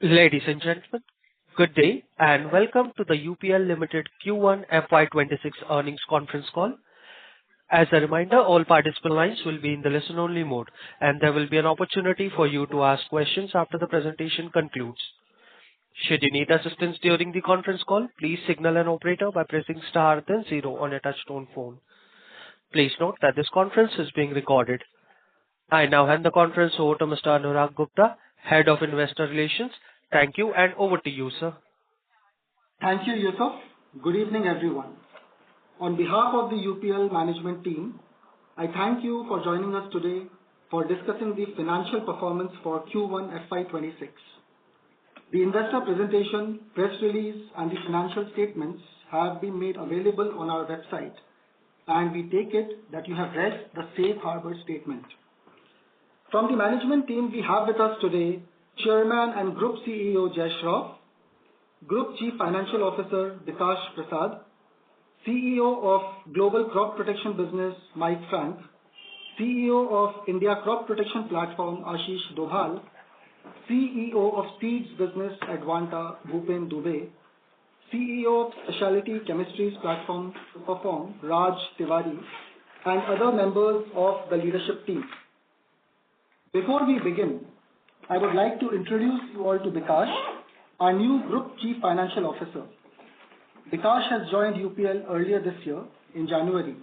Ladies and gentlemen, good day, and welcome to the UPL Limited Q1 FY26 earnings conference call. As a reminder, all participant lines will be in the listen-only mode, and there will be an opportunity for you to ask questions after the presentation concludes. Should you need assistance during the conference call, please signal an operator by pressing star then zero on a touchtone phone. Please note that this conference is being recorded. I now hand the conference over to Mr. Anurag Gupta, Head of Investor Relations. Thank you, and over to you, sir. Thank you, Yusuf. Good evening, everyone. On behalf of the UPL management team, I thank you for joining us today for discussing the financial performance for Q1 FY26. The investor presentation, press release, and the financial statements have been made available on our website, and we take it that you have read the safe harbor statement. From the management team, we have with us today Chairman and Group CEO Jai Shroff, Group Chief Financial Officer Bikash Prasad, CEO of Global Crop Protection Business Mike Frank, CEO of India Crop Protection Platform Ashish Dobhal, CEO of Seeds Business Advanta Bhupen Dubey, CEO of Specialty Chemistries Platform Perform Raj Tiwari, and other members of the leadership team. Before we begin, I would like to introduce you all to Bikash, our new Group Chief Financial Officer. Bikash has joined UPL earlier this year in January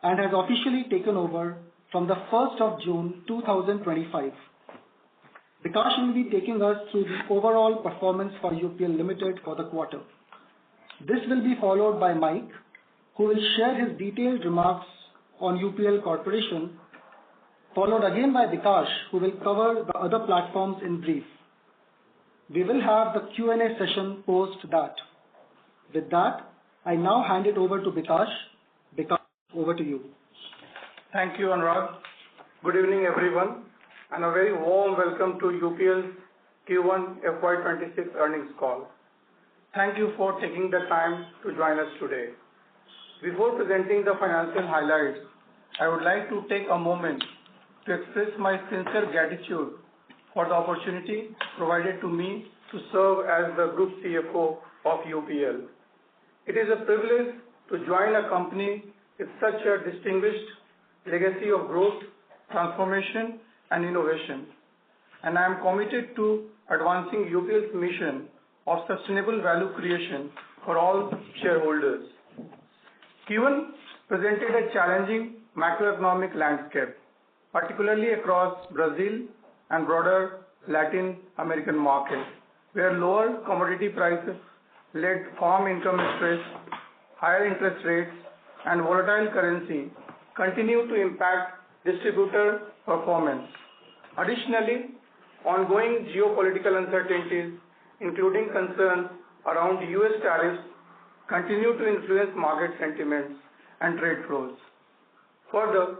and has officially taken over from the 1st of June 2025. Bikash will be taking us through the overall performance for UPL Limited for the quarter. This will be followed by Mike, who will share his detailed remarks on UPL Corporation, followed again by Bikash, who will cover the other platforms in brief. We will have the Q&A session post that. With that, I now hand it over to Bikash. Bikash, over to you. Thank you, Anurag. Good evening, everyone, and a very warm welcome to UPL's Q1 FY26 earnings call. Thank you for taking the time to join us today. Before presenting the financial highlights, I would like to take a moment to express my sincere gratitude for the opportunity provided to me to serve as the Group CFO of UPL. It is a privilege to join a company with such a distinguished legacy of growth, transformation, and innovation, and I am committed to advancing UPL's mission of sustainable value creation for all shareholders. Q1 presented a challenging macroeconomic landscape, particularly across Brazil and broader Latin American markets, where lower commodity prices led farm income stress, higher interest rates, and volatile currency continue to impact distributor performance. Additionally, ongoing geopolitical uncertainties, including concerns around US tariffs, continue to influence market sentiments and trade flows. Further,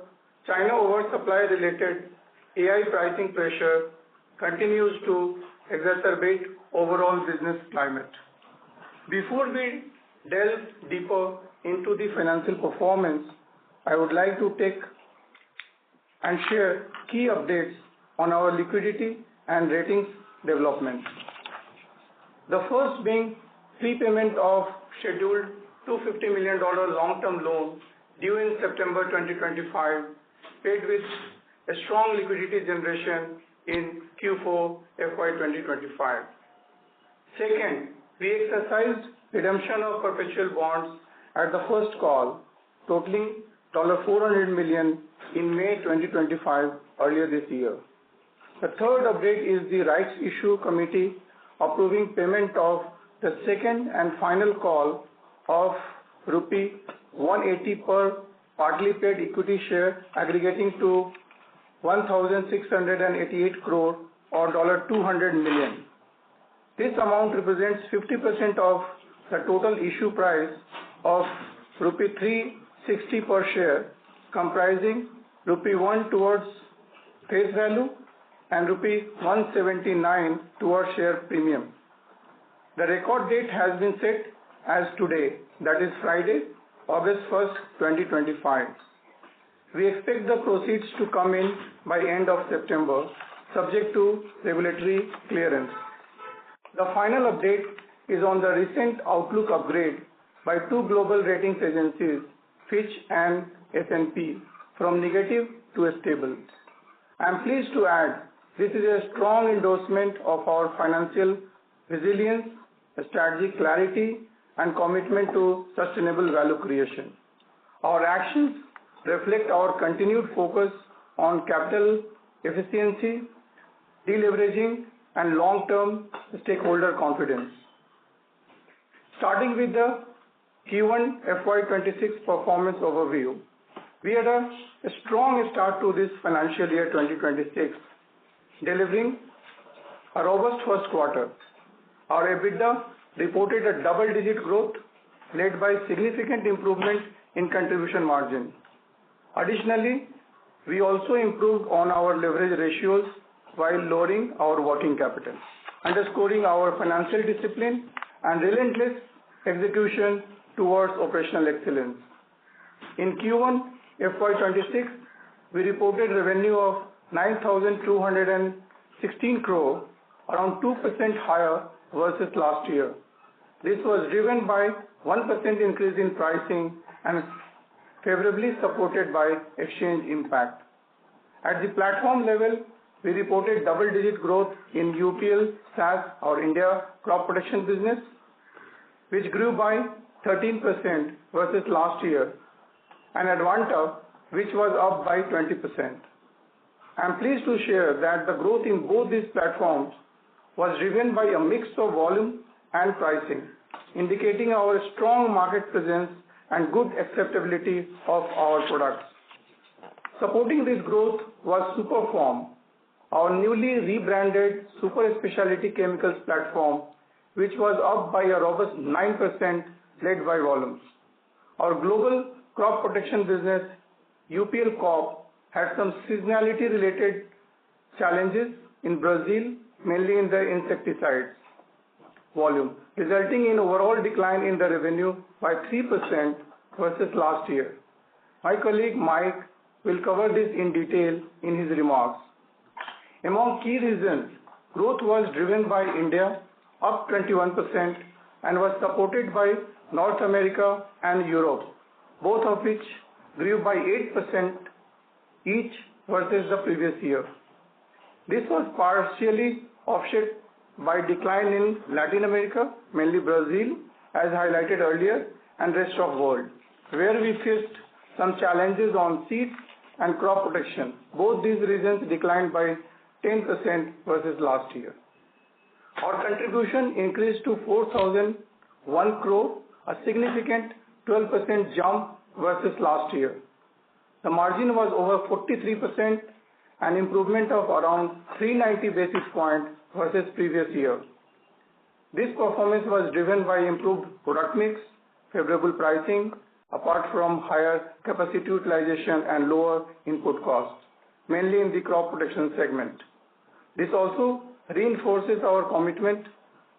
China oversupply-related AI pricing pressure continues to exacerbate overall business climate. Before we delve deeper into the financial performance, I would like to take and share key updates on our liquidity and ratings development. The first being prepayment of scheduled $250 million long-term loan due in September 2025, paid with a strong liquidity generation in Q4 FY 2025. Second, we exercised redemption of perpetual bonds at the first call, totaling $400 million in May 2025 earlier this year. The third update is the rights issue committee approving payment of the second and final call of rupee 180 per partly paid equity share aggregating to 1,688 crore or $200 million. This amount represents 50% of the total issue price of rupee 360 per share, comprising rupee 1 towards face value and rupee 179 towards share premium. The record date has been set as today, that is Friday, August 1st, 2025. We expect the proceeds to come in by end of September, subject to regulatory clearance. The final update is on the recent outlook upgrade by two global ratings agencies, Fitch and S&P, from negative to stable. I am pleased to add this is a strong endorsement of our financial resilience, strategic clarity, and commitment to sustainable value creation. Our actions reflect our continued focus on capital efficiency, deleveraging, and long-term stakeholder confidence. Starting with the Q1 FY26 performance overview, we had a strong start to this financial year 2026, delivering a robust first quarter. Our EBITDA reported a double-digit growth led by significant improvement in contribution margin. Additionally, we also improved on our leverage ratios while lowering our working capital, underscoring our financial discipline and relentless execution towards operational excellence. In Q1 FY26, we reported revenue of 9,216 crore, around 2% higher versus last year. This was driven by 1% increase in pricing and favorably supported by exchange impact. At the platform level, we reported double-digit growth in UPL SAS, our India crop protection business, which grew by 13% versus last year, and Advanta, which was up by 20%. I am pleased to share that the growth in both these platforms was driven by a mix of volume and pricing, indicating our strong market presence and good acceptability of our products. Supporting this growth was Superform, our newly rebranded super specialty chemicals platform, which was up by a robust 9% led by volumes. Our global crop protection business, UPL Corp, had some seasonality related challenges in Brazil, mainly in the insecticides volume, resulting in overall decline in the revenue by 3% versus last year. My colleague Mike will cover this in detail in his remarks. Among key reasons, growth was driven by India, up 21%, and was supported by North America and Europe, both of which grew by 8% each versus the previous year. This was partially offset by decline in Latin America, mainly Brazil, as highlighted earlier, and rest of world, where we faced some challenges on seeds and crop protection. Both these regions declined by 10% versus last year. Our contribution increased to 4,001 crore, a significant 12% jump versus last year. The margin was over 43%, an improvement of around 390 basis points versus previous year. This performance was driven by improved product mix, favorable pricing, apart from higher capacity utilization and lower input costs, mainly in the crop protection segment. This also reinforces our commitment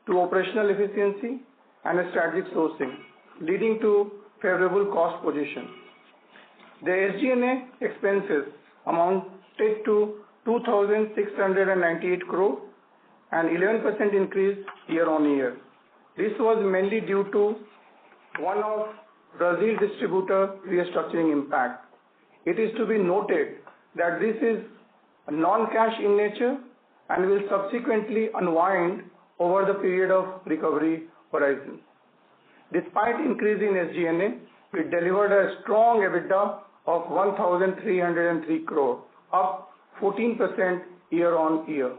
to operational efficiency and strategic sourcing, leading to favorable cost position. The SG&A expenses amounted to 2,698 crore, an 11% increase year on year. This was mainly due to one-off Brazil distributor restructuring impact. It is to be noted that this is non-cash in nature and will subsequently unwind over the period of recovery horizon. Despite increase in SG&A, we delivered a strong EBITDA of 1,303 crore, up 14% year on year.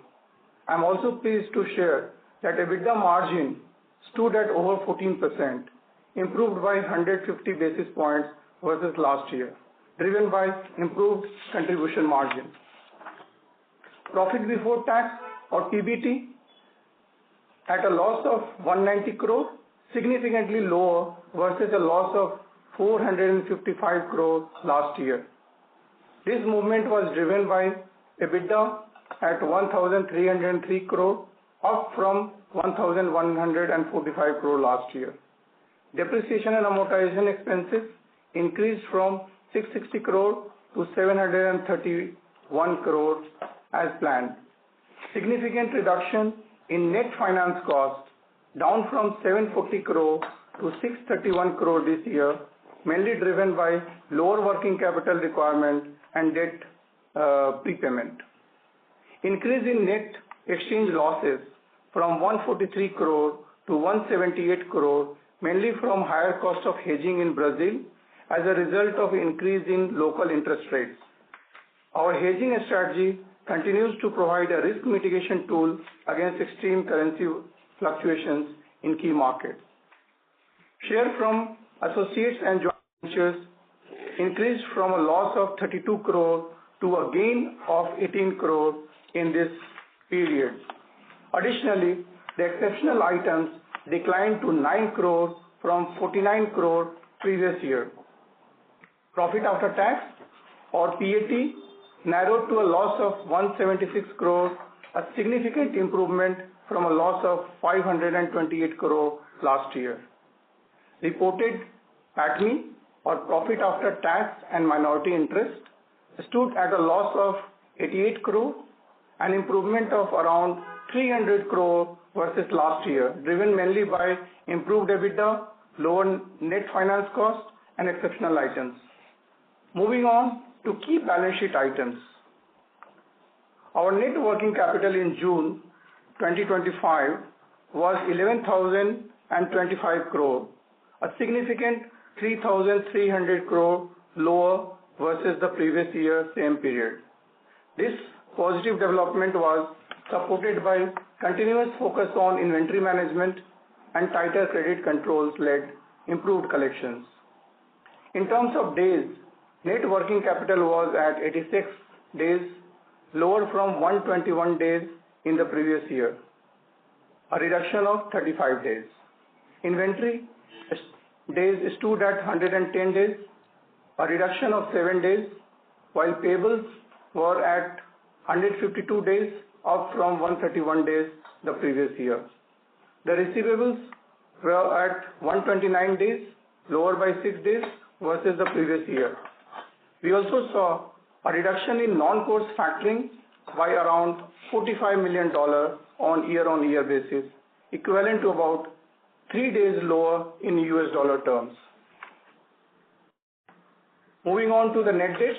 I am also pleased to share that EBITDA margin stood at over 14%, improved by 150 basis points versus last year, driven by improved contribution margin. Profit before tax, or PBT, at a loss of 190 crore, significantly lower versus a loss of 455 crore last year. This movement was driven by EBITDA at 1,303 crore, up from 1,145 crore last year. Depreciation and amortization expenses increased from 660 crore to 731 crore as planned. Significant reduction in net finance cost, down from 740 crore to 631 crore this year, mainly driven by lower working capital requirement and debt prepayment. Increase in net exchange losses from 143 crore to 178 crore, mainly from higher cost of hedging in Brazil as a result of increase in local interest rates. Our hedging strategy continues to provide a risk mitigation tool against extreme currency fluctuations in key markets. Share from associates and joint ventures increased from a loss of 32 crore to a gain of 18 crore in this period. Additionally, the exceptional items declined to 9 crore from 49 crore previous year. Profit after tax, or PAT, narrowed to a loss of 176 crore, a significant improvement from a loss of 528 crore last year. Reported PATMI, or profit after tax and minority interest, stood at a loss of 88 crore, an improvement of around 300 crore versus last year, driven mainly by improved EBITDA, lower net finance cost, and exceptional items. Moving on to key balance sheet items. Our net working capital in June 2025 was 11,025 crore, a significant 3,300 crore lower versus the previous year same period. This positive development was supported by continuous focus on inventory management and tighter credit controls led improved collections. In terms of days, net working capital was at 86 days, lower from 121 days in the previous year, a reduction of 35 days. Inventory days stood at 110 days, a reduction of 7 days, while payables were at 152 days, up from 131 days the previous year. The receivables were at 129 days, lower by 6 days versus the previous year. We also saw a reduction in non-course factoring by around $45 million on year-on-year basis, equivalent to about 3 days lower in US dollar terms. Moving on to the net debt.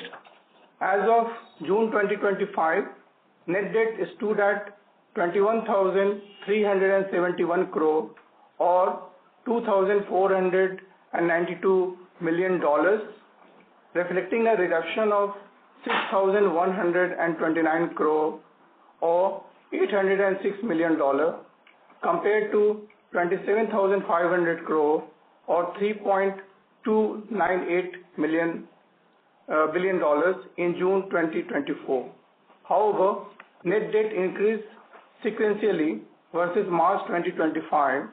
As of June 2025, net debt stood at 21,371 crore or $2,492 million, reflecting a reduction of 6,129 crore or $806 million compared to 27,500 crore or $3.298 billion in June 2024. However, net debt increased sequentially versus March 2025,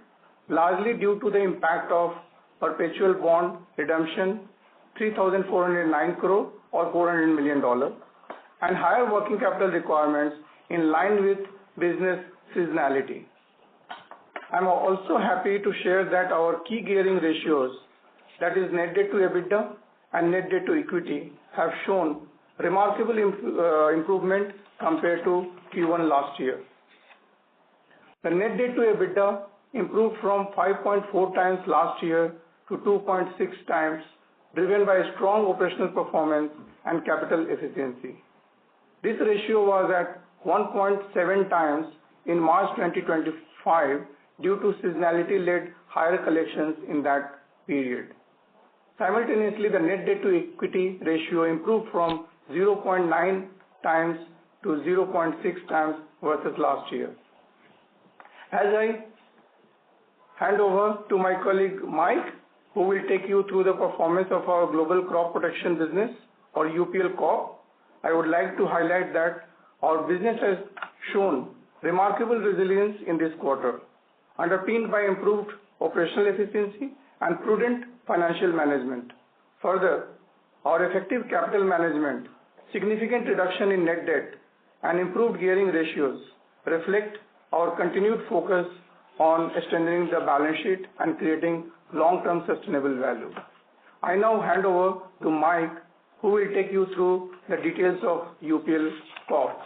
largely due to the impact of perpetual bond redemption 3,409 crore or $400 million and higher working capital requirements in line with business seasonality. I am also happy to share that our key gearing ratios, that is net debt to EBITDA and net debt to equity, have shown remarkable improvement compared to Q1 last year. The net debt to EBITDA improved from 5.4 times last year to 2.6 times, driven by strong operational performance and capital efficiency. This ratio was at 1.7 times in March 2025 due to seasonality-led higher collections in that period. Simultaneously, the net debt to equity ratio improved from 0.9 times to 0.6 times versus last year. As I hand over to my colleague Mike, who will take you through the performance of our global crop protection business, or UPL Corp, I would like to highlight that our business has shown remarkable resilience in this quarter, underpinned by improved operational efficiency and prudent financial management. Further, our effective capital management, significant reduction in net debt, and improved gearing ratios reflect our continued focus on strengthening the balance sheet and creating long-term sustainable value. I now hand over to Mike, who will take you through the details of UPL Corp.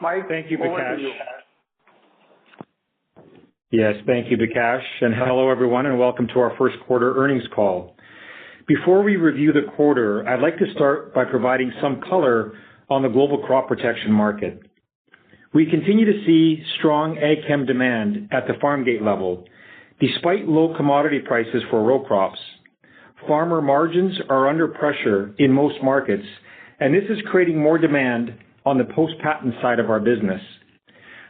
Mike, Thank you, over Bikash. to you. Yes, thank you, Bikash, and hello, everyone, and welcome to our first quarter earnings call. Before we review the quarter, I'd like to start by providing some color on the global crop protection market. We continue to see strong ag chem demand at the farm gate level, despite low commodity prices for row crops. Farmer margins are under pressure in most markets, and this is creating more demand on the post-patent side of our business.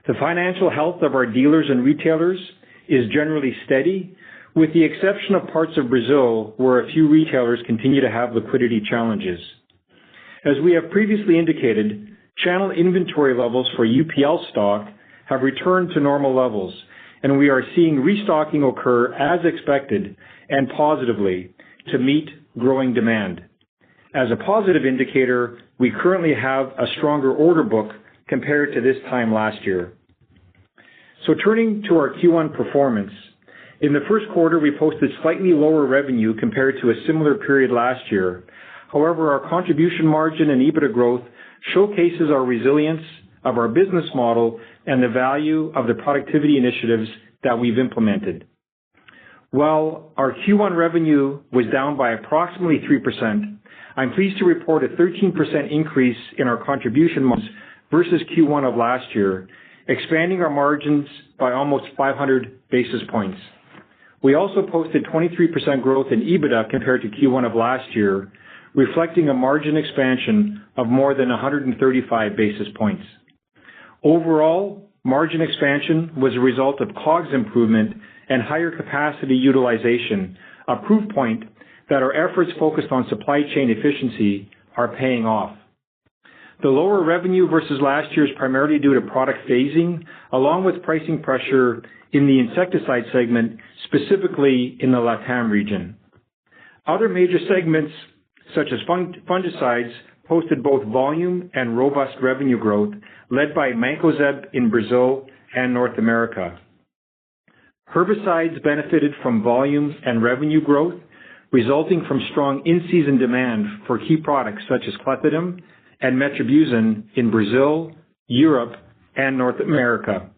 The financial health of our dealers and retailers is generally steady, with the exception of parts of Brazil where a few retailers continue to have liquidity challenges. As we have previously indicated, channel inventory levels for UPL stock have returned to normal levels, and we are seeing restocking occur as expected and positively to meet growing demand. As a positive indicator, we currently have a stronger order book compared to this time last year. So turning to our Q1 performance, in the first quarter we posted slightly lower revenue compared to a similar period last year. However, our contribution margin and EBITDA growth showcases our resilience of our business model and the value of the productivity initiatives that we've implemented. While our Q1 revenue was down by approximately 3%, I'm pleased to report a 13% increase in our contribution margins versus Q1 of last year, expanding our margins by almost 500 basis points. We also posted 23% growth in EBITDA compared to Q1 of last year, reflecting a margin expansion of more than 135 basis points. Overall, margin expansion was a result of COGS improvement and higher capacity utilization, a proof point that our efforts focused on supply chain efficiency are paying off. The lower revenue versus last year is primarily due to product phasing, along with pricing pressure in the insecticide segment, specifically in the LATAM region. Other major segments, such as fungicides, posted both volume and robust revenue growth, led by Mancozeb in Brazil and North America. Herbicides benefited from volume and revenue growth, resulting from strong in-season demand for key products such as clethodim and metribuzin in Brazil, Europe, and North America.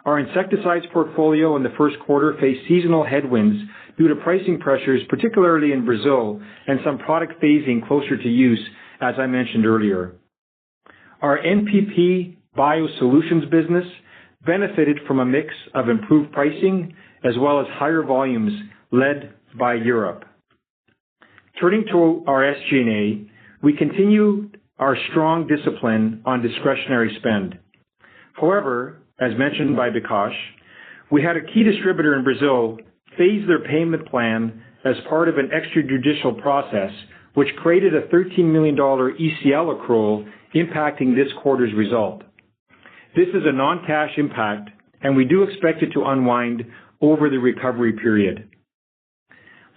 Our insecticides portfolio in the first quarter faced seasonal headwinds due to pricing pressures, particularly in Brazil, and some product phasing closer to use, as I mentioned earlier. Our NPP Biosolutions business benefited from a mix of improved pricing as well as higher volumes led by Europe. Turning to our SG&A, we continue our strong discipline on discretionary spend. However, as mentioned by Bikash, we had a key distributor in Brazil phase their payment plan as part of an extrajudicial process, which created a $13 million ECL accrual impacting this quarter's result. This is a non-cash impact, and we do expect it to unwind over the recovery period.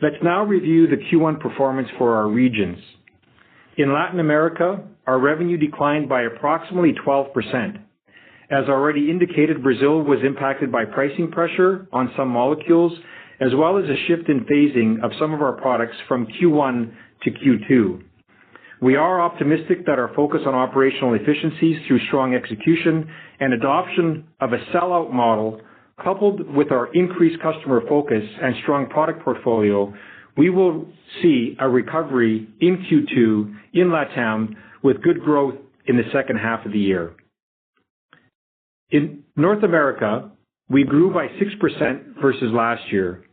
Let's now review the Q1 performance for our regions. In Latin America, our revenue declined by approximately 12%. As already indicated, Brazil was impacted by pricing pressure on some molecules, as well as a shift in phasing of some of our products from Q1 to Q2. We are optimistic that our focus on operational efficiencies through strong execution and adoption of a sellout model, coupled with our increased customer focus and strong product portfolio, we will see a recovery in Q2 in LATAM with good growth in the second half of the year. In North America, we grew by 6% versus last year.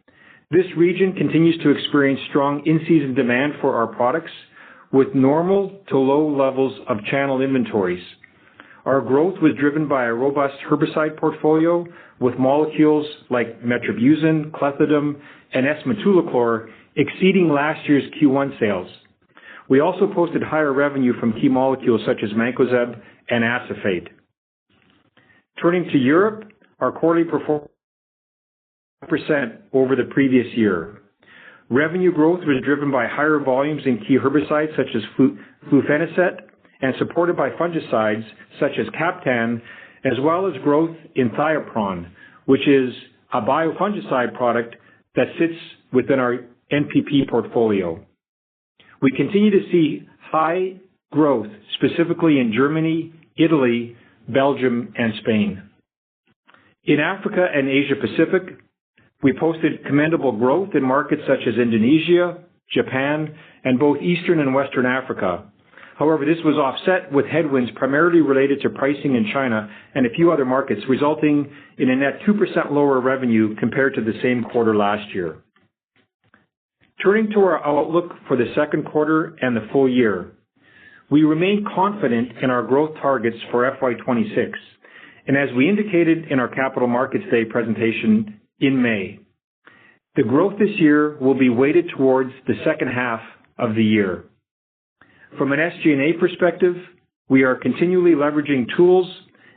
This region continues to experience strong in-season demand for our products, with normal to low levels of channel inventories. Our growth was driven by a robust herbicide portfolio with molecules like metribuzin, clethodim, and S-metolachlor exceeding last year's Q1 sales. We also posted higher revenue from key molecules such as Mancozeb and acephate. Turning to Europe, our quarterly performance 5% over the previous year. Revenue growth was driven by higher volumes in key herbicides such as flufenicet and supported by fungicides such as Captan, as well as growth in thiopron, which is a biofungicide product that sits within our NPP portfolio. We continue to see high growth, specifically in Germany, Italy, Belgium, and Spain. In Africa and Asia Pacific, we posted commendable growth in markets such as Indonesia, Japan, and both Eastern and Western Africa. However, this was offset with headwinds primarily related to pricing in China and a few other markets, resulting in a net 2% lower revenue compared to the same quarter last year. Turning to our outlook for the second quarter and the full year, we remain confident in our growth targets for FY26, and as we indicated in our Capital Markets Day presentation in May, the growth this year will be weighted towards the second half of the year. From an SG&A perspective, we are continually leveraging tools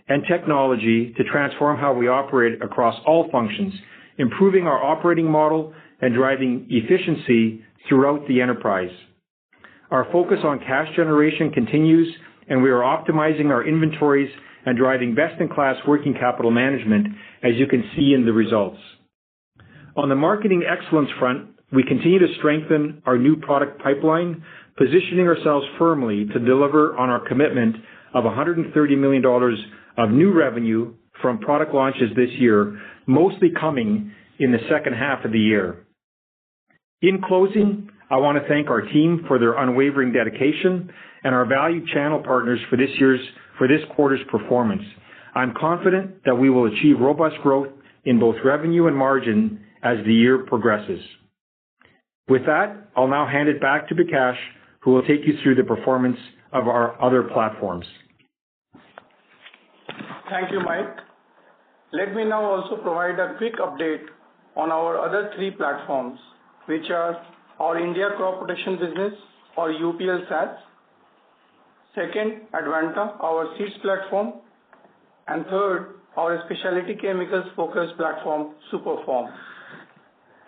and technology to transform how we operate across all functions, improving our operating model and driving efficiency throughout the enterprise. Our focus on cash generation continues, and we are optimizing our inventories and driving best-in-class working capital management, as you can see in the results. On the marketing excellence front, we continue to strengthen our new product pipeline, positioning ourselves firmly to deliver on our commitment of $130 million of new revenue from product launches this year, mostly coming in the second half of the year. In closing, I want to thank our team for their unwavering dedication and our valued channel partners for this quarter's performance. I'm confident that we will achieve robust growth in both revenue and margin as the year progresses. With that, I'll now hand it back to Bikash, who will take you through the performance of our other platforms. Thank you, Mike. Let me now also provide a quick update on our other three platforms, which are our India crop protection business, or UPL SAS. Second, Advanta, our seeds platform. And third, our specialty chemicals focused platform, Superform.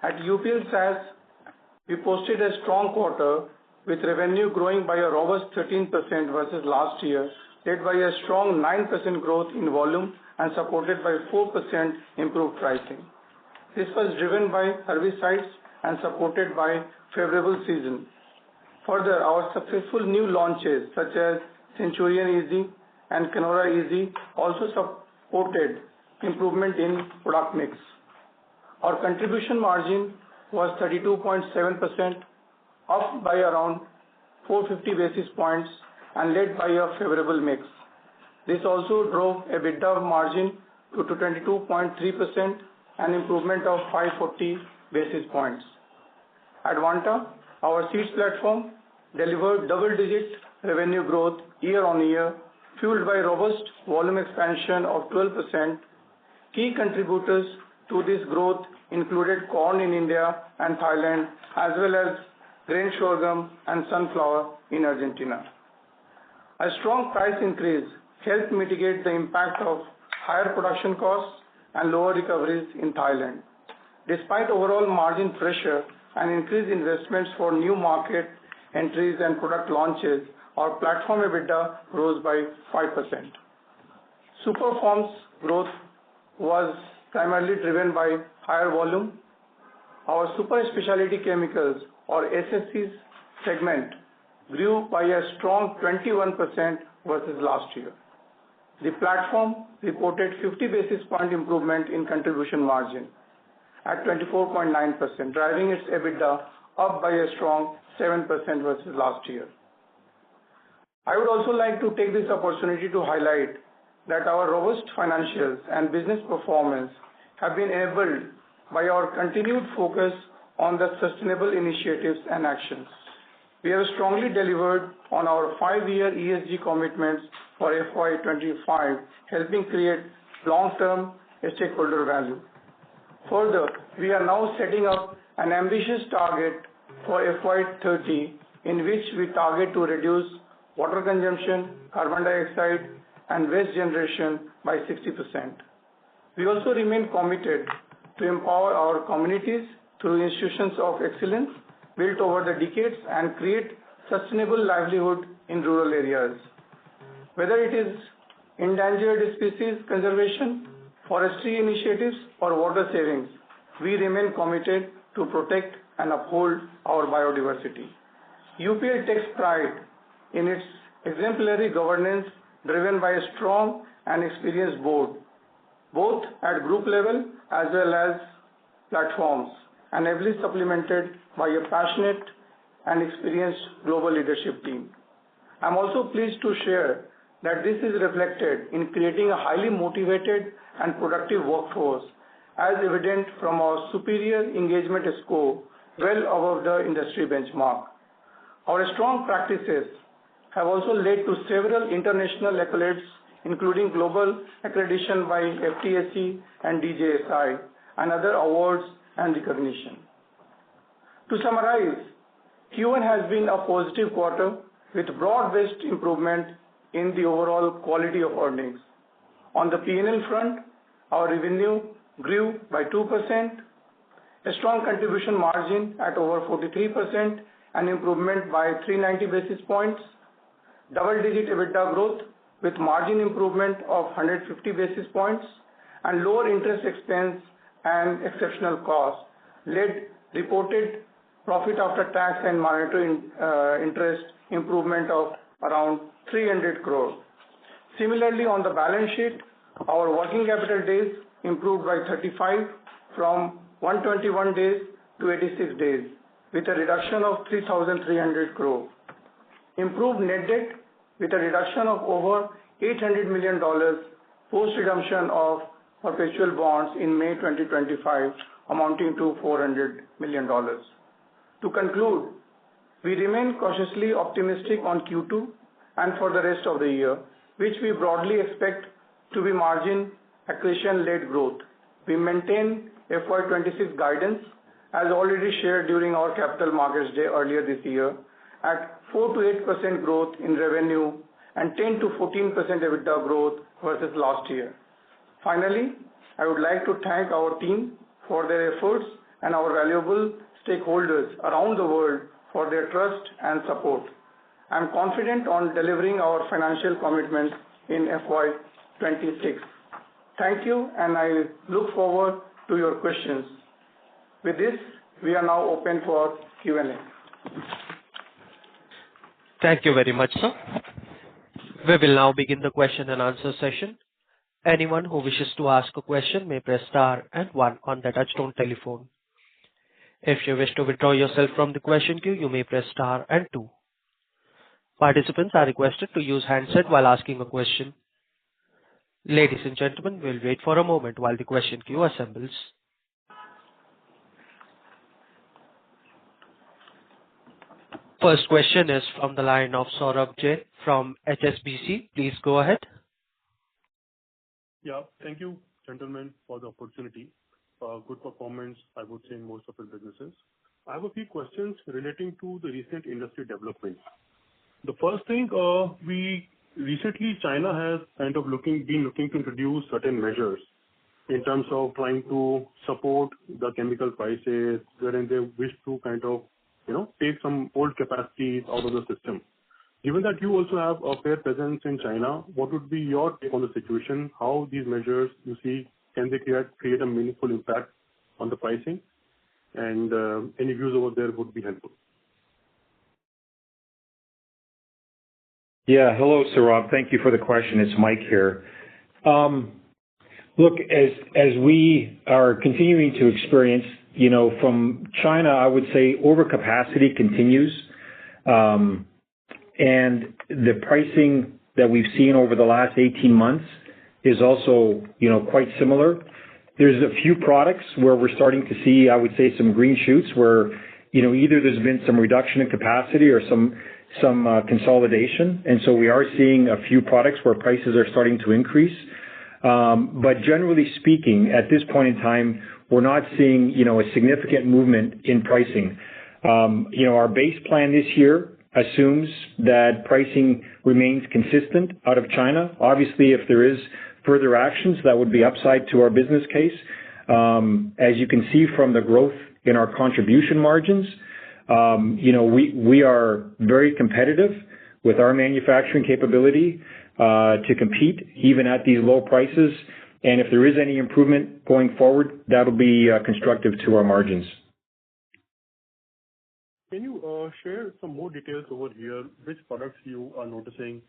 At UPL SAS, we posted a strong quarter with revenue growing by a robust 13% versus last year, led by a strong 9% growth in volume and supported by 4% improved pricing. This was driven by herbicides and supported by favorable season. Further, our successful new launches such as Centurion Easy and Canora Easy also supported improvement in product mix. Our contribution margin was 32.7%, up by around 450 basis points and led by a favorable mix. This also drove EBITDA margin to 22.3%, an improvement of 540 basis points. Advanta, our seeds platform, delivered double-digit revenue growth year-on-year, fueled by robust volume expansion of 12%. Key contributors to this growth included corn in India and Thailand, as well as grain sorghum and sunflower in Argentina. A strong price increase helped mitigate the impact of higher production costs and lower recoveries in Thailand. Despite overall margin pressure and increased investments for new market entries and product launches, our platform EBITDA rose by 5%. Superform's growth was primarily driven by higher volume. Our super specialty chemicals, or SSCs segment, grew by a strong 21% versus last year. The platform reported 50 basis point improvement in contribution margin at 24.9%, driving its EBITDA up by a strong 7% versus last year. I would also like to take this opportunity to highlight that our robust financials and business performance have been enabled by our continued focus on the sustainable initiatives and actions. We have strongly delivered on our 5-year ESG commitments for FY25, helping create long-term stakeholder value. Further, we are now setting up an ambitious target for FY30, in which we target to reduce water consumption, carbon dioxide, and waste generation by 60%. We also remain committed to empower our communities through institutions of excellence built over the decades and create sustainable livelihood in rural areas. Whether it is endangered species conservation, forestry initiatives, or water savings, we remain committed to protect and uphold our biodiversity. UPL takes pride in its exemplary governance driven by a strong and experienced board, both at group level as well as platforms, and ably supplemented by a passionate and experienced global leadership team. I'm also pleased to share that this is reflected in creating a highly motivated and productive workforce, as evident from our superior engagement score well above the industry benchmark. Our strong practices have also led to several international accolades, including global accreditation by FTSE and DJSI, and other awards and recognition. To summarize, Q1 has been a positive quarter with broad-based improvement in the overall quality of earnings. On the P&L front, our revenue grew by 2%, a strong contribution margin at over 43%, an improvement by 390 basis points, double-digit EBITDA growth with margin improvement of 150 basis points, and lower interest expense and exceptional costs led reported profit after tax and monetary interest improvement of around 300 crore. Similarly, on the balance sheet, our working capital days improved by 35 from 121 days to 86 days, with a reduction of 3,300 crore. Improved net debt with a reduction of over $800 million post-redemption of perpetual bonds in May 2025, amounting to $400 million. To conclude, we remain cautiously optimistic on Q2 and for the rest of the year, which we broadly expect to be margin accretion-led growth. We maintain FY26 guidance, as already shared during our Capital Markets Day earlier this year, at 4 to 8% growth in revenue and 10 to 14% EBITDA growth versus last year. Finally, I would like to thank our team for their efforts and our valuable stakeholders around the world for their trust and support. I am confident on delivering our financial commitments in FY26. Thank you, and I look forward to your questions. With this, we are now open for Q&A. Thank you very much, sir. We will now begin the question and answer session. Anyone who wishes to ask a question may press star and one on the touchtone telephone. If you wish to withdraw yourself from the question queue, you may press star and two. Participants are requested to use handset while asking a question. Ladies and gentlemen, we'll wait for a moment while the question queue assembles. First question is from the line of Saurabh Jain from HSBC. Please go ahead. Yeah, thank you, gentlemen, for the opportunity. Good performance, I would say, in most of the businesses. I have a few questions relating to the recent industry developments. The first thing, recently China has kind of been looking to introduce certain measures in terms of trying to support the chemical prices, wherein they wish to kind of, take some old capacities out of the system. Given that you also have a fair presence in China, what would be your take on the situation? How these measures, you see, can they create a meaningful impact on the pricing? And any views over there would be helpful. Yeah, hello, Saurabh. Thank you for the question. It's Mike here. Look, as we are continuing to experience, from China, I would say overcapacity continues. And the pricing that we've seen over the last 18 months is also, quite similar. There's a few products where we're starting to see, I would say, some green shoots where, either there's been some reduction in capacity or some consolidation. And so we are seeing a few products where prices are starting to increase. But generally speaking, at this point in time, we're not seeing, a significant movement in pricing. Our base plan this year assumes that pricing remains consistent out of China. Obviously, if there is further actions, that would be upside to our business case. As you can see from the growth in our contribution margins, we are very competitive with our manufacturing capability to compete even at these low prices. And if there is any improvement going forward, that'll be constructive to our margins. Can you share some more details over here? Which products you are noticing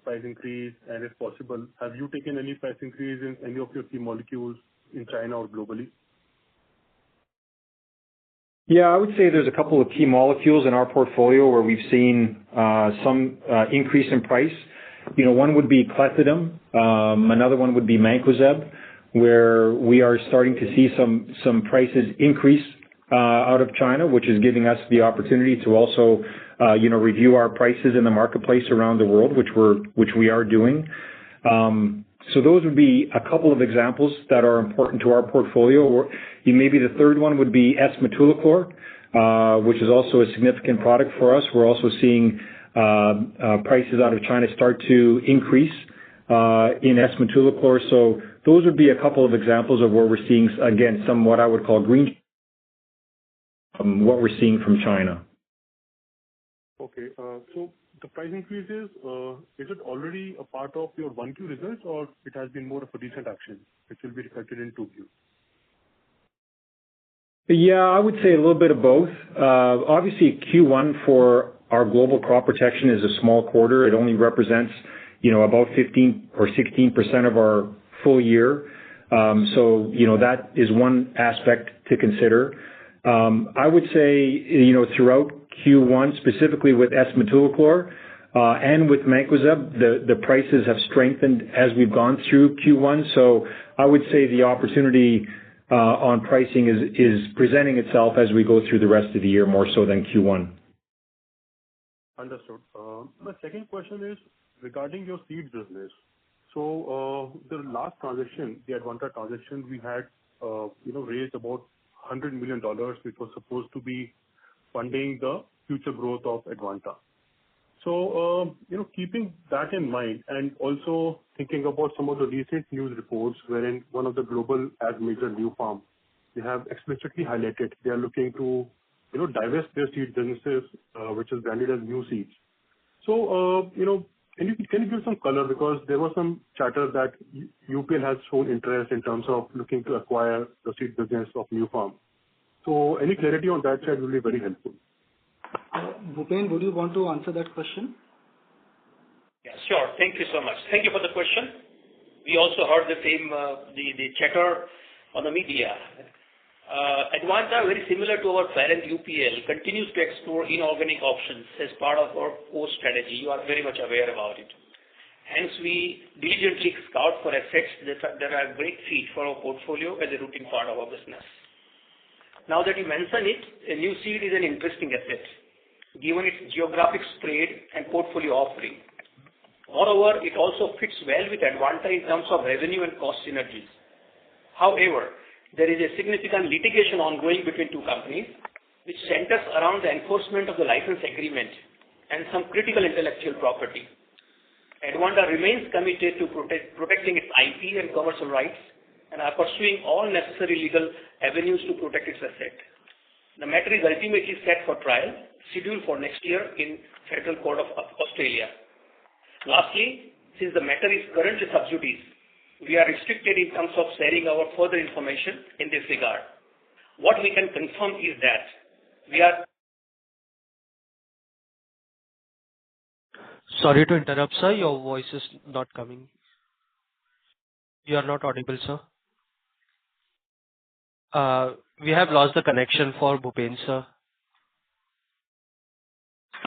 price increase? And if possible, have you taken any price increase in any of your key molecules in China or globally? Yeah, I would say there's a couple of key molecules in our portfolio where we've seen some increase in price. One would be clethodim, another one would be mancozeb, where we are starting to see some prices increase out of China, which is giving us the opportunity to also review our prices in the marketplace around the world, which we are doing. So those would be a couple of examples that are important to our portfolio. Maybe the third one would be S-metolachlor, which is also a significant product for us. We're also seeing prices out of China start to increase in S-metolachlor. So those would be a couple of examples of where we're seeing, again, some what I would call green, what we're seeing from China. Okay. So the price increases, is it already a part of your 1Q results, or it has been more of a recent action which will be reflected in 2Q? Yeah, I would say a little bit of both. Obviously, Q1 for our global crop protection is a small quarter. It only represents, about 15 or 16% of our full year. So, that is one aspect to consider. I would say, throughout Q1, specifically with S-metolachlor and with mancozeb, the prices have strengthened as we've gone through Q1. So I would say the opportunity on pricing is presenting itself as we go through the rest of the year more so than Q1. Understood. My second question is regarding your seed business. So the last transaction, the Advanta transaction, we had raised about $100 million, which was supposed to be funding the future growth of Advanta. So, keeping that in mind and also thinking about some of the recent news reports wherein one of the global ag major new farm, they have explicitly highlighted they are looking to, divest their seed businesses, which is branded as new seeds. So, can you give some color, because there was some chatter that UPL has shown interest in terms of looking to acquire the seed business of new farm. So any clarity on that side will be very helpful. Bhupen, would you want to answer that question? Yeah, sure. Thank you so much. Thank you for the question. We also heard the same, the chatter on the media. Advanta, very similar to our parent UPL, continues to explore inorganic options as part of our core strategy. You are very much aware about it. Hence, we diligently scout for assets that are a great fit for our portfolio as a routine part of our business. Now that you mention it, a new seed is an interesting asset, given its geographic spread and portfolio offering. Moreover, it also fits well with Advanta in terms of revenue and cost synergies. However, there is a significant litigation ongoing between two companies, which centers around the enforcement of the license agreement and some critical intellectual property. Advanta remains committed to protecting its IP and commercial rights and are pursuing all necessary legal avenues to protect its asset. The matter is ultimately set for trial, scheduled for next year in Federal Court of Australia. Lastly, since the matter is currently sub judice, we are restricted in terms of sharing our further information in this regard. What we can confirm is that we are... Sorry to interrupt, sir. Your voice is not coming. You are not audible, sir. We have lost the connection for Bhupen, sir.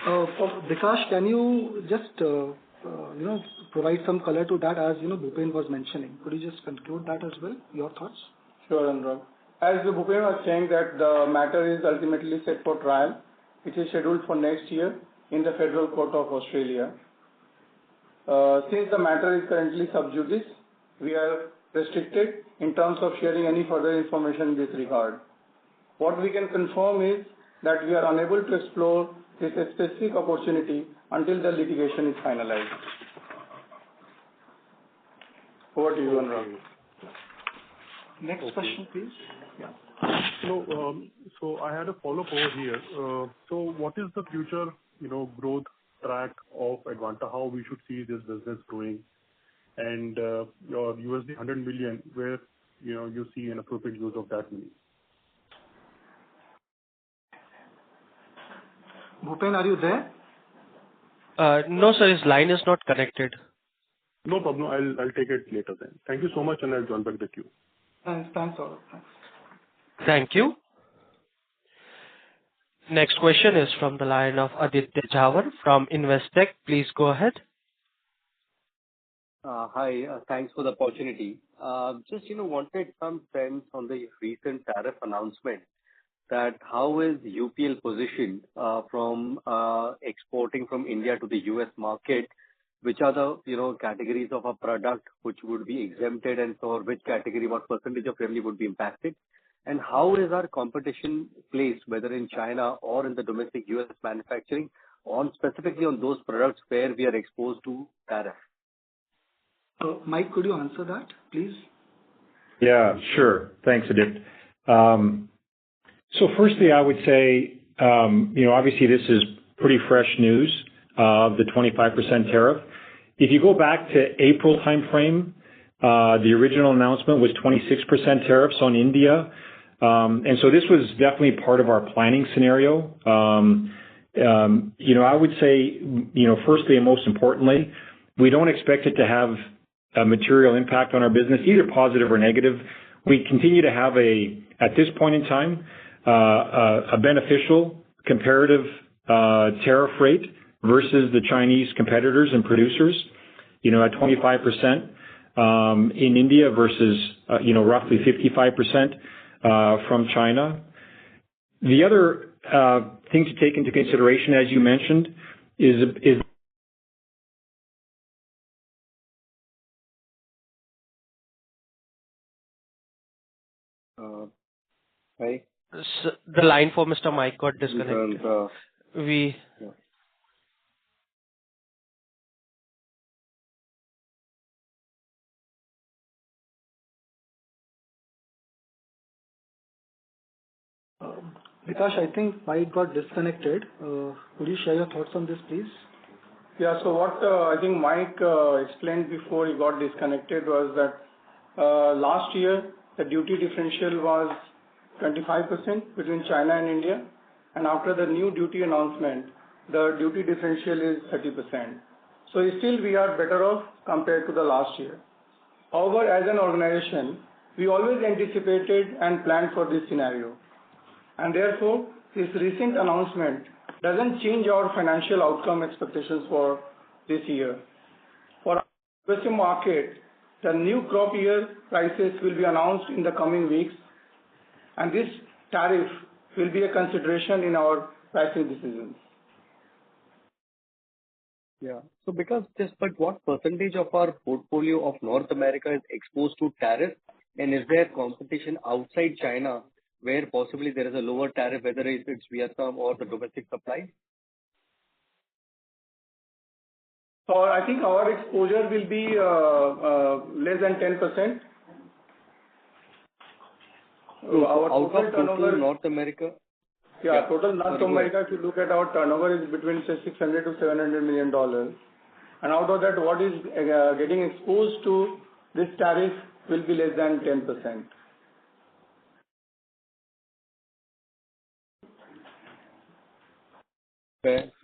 Vikash, can you just provide some color to that, as Bhupen was mentioning? Could you just conclude that as well, your thoughts? Sure, Anurag. As Bhupen was saying that the matter is ultimately set for trial, which is scheduled for next year in the Federal Court of Australia. Since the matter is currently sub judice, we are restricted in terms of sharing any further information in this regard. What we can confirm is that we are unable to explore this specific opportunity until the litigation is finalized. Over to you, Anurag. Next question, please. Yeah. So I had a follow-up over here. So what is the future, growth track of Advanta? How we should see this business growing? And your $100 million, where you see an appropriate use of that money? Bhupen, are you there? No, sir, his line is not connected. No problem. I'll take it later then. Thank you so much, and I'll join back the queue. Thanks, Saurabh. Thanks. Thank you. Next question is from the line of Aditya Jhawar from Investec. Please go ahead. Hi. Thanks for the opportunity. Just, wanted some sense on the recent tariff announcement that how is UPL positioned from exporting from India to the U.S. market? Which are the, categories of a product which would be exempted, and for which category, what percentage of revenue would be impacted? And how is our competition placed, whether in China or in the domestic U.S. manufacturing, specifically on those products where we are exposed to tariff? Mike, could you answer that, please? Yeah, sure. Thanks, Adit. So firstly, I would say, obviously this is pretty fresh news of the 25% tariff. If you go back to April timeframe, the original announcement was 26% tariffs on India. And so this was definitely part of our planning scenario. I would say, firstly and most importantly, we don't expect it to have a material impact on our business, either positive or negative. We continue to have at this point in time, a beneficial comparative tariff rate versus the Chinese competitors and producers, at 25% in India versus, roughly 55% from China. The other thing to take into consideration, as you mentioned, is Right? The line for Mr. Mike got disconnected. Vikas, I think Mike got disconnected. Could you share your thoughts on this, please? Yeah. So what I think Mike explained before he got disconnected was that last year the duty differential was 25% between China and India, and after the new duty announcement, the duty differential is 30%. So still we are better off compared to the last year. However, as an organization, we always anticipated and planned for this scenario, and therefore this recent announcement doesn't change our financial outcome expectations for this year. For our USA market, the new crop year prices will be announced in the coming weeks, and this tariff will be a consideration in our pricing decisions. Yeah. So but what percentage of our portfolio of North America is exposed to tariff, and is there competition outside China where possibly there is a lower tariff, whether it's Vietnam or the domestic supply? So I think our exposure will be less than 10%. Our total North America? Yeah, total North America, if you look at our turnover, is between say $600 to $700 million. And out of that, what is getting exposed to this tariff will be less than 10%.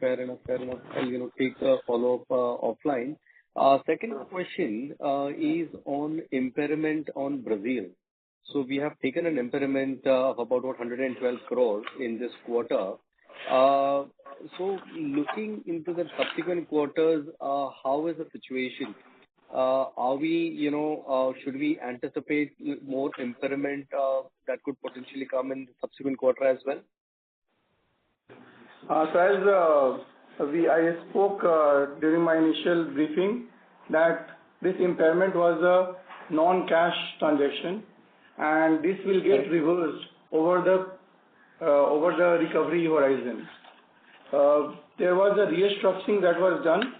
Fair enough. I'll take the follow-up offline. Second question is on impairment on Brazil. So we have taken an impairment of about 112 crores in this quarter. So looking into the subsequent quarters, how is the situation? Are we, should we anticipate more impairment that could potentially come in the subsequent quarter as well? So as I spoke during my initial briefing that this impairment was a non-cash transaction, and this will get reversed over the recovery horizon. There was a restructuring that was done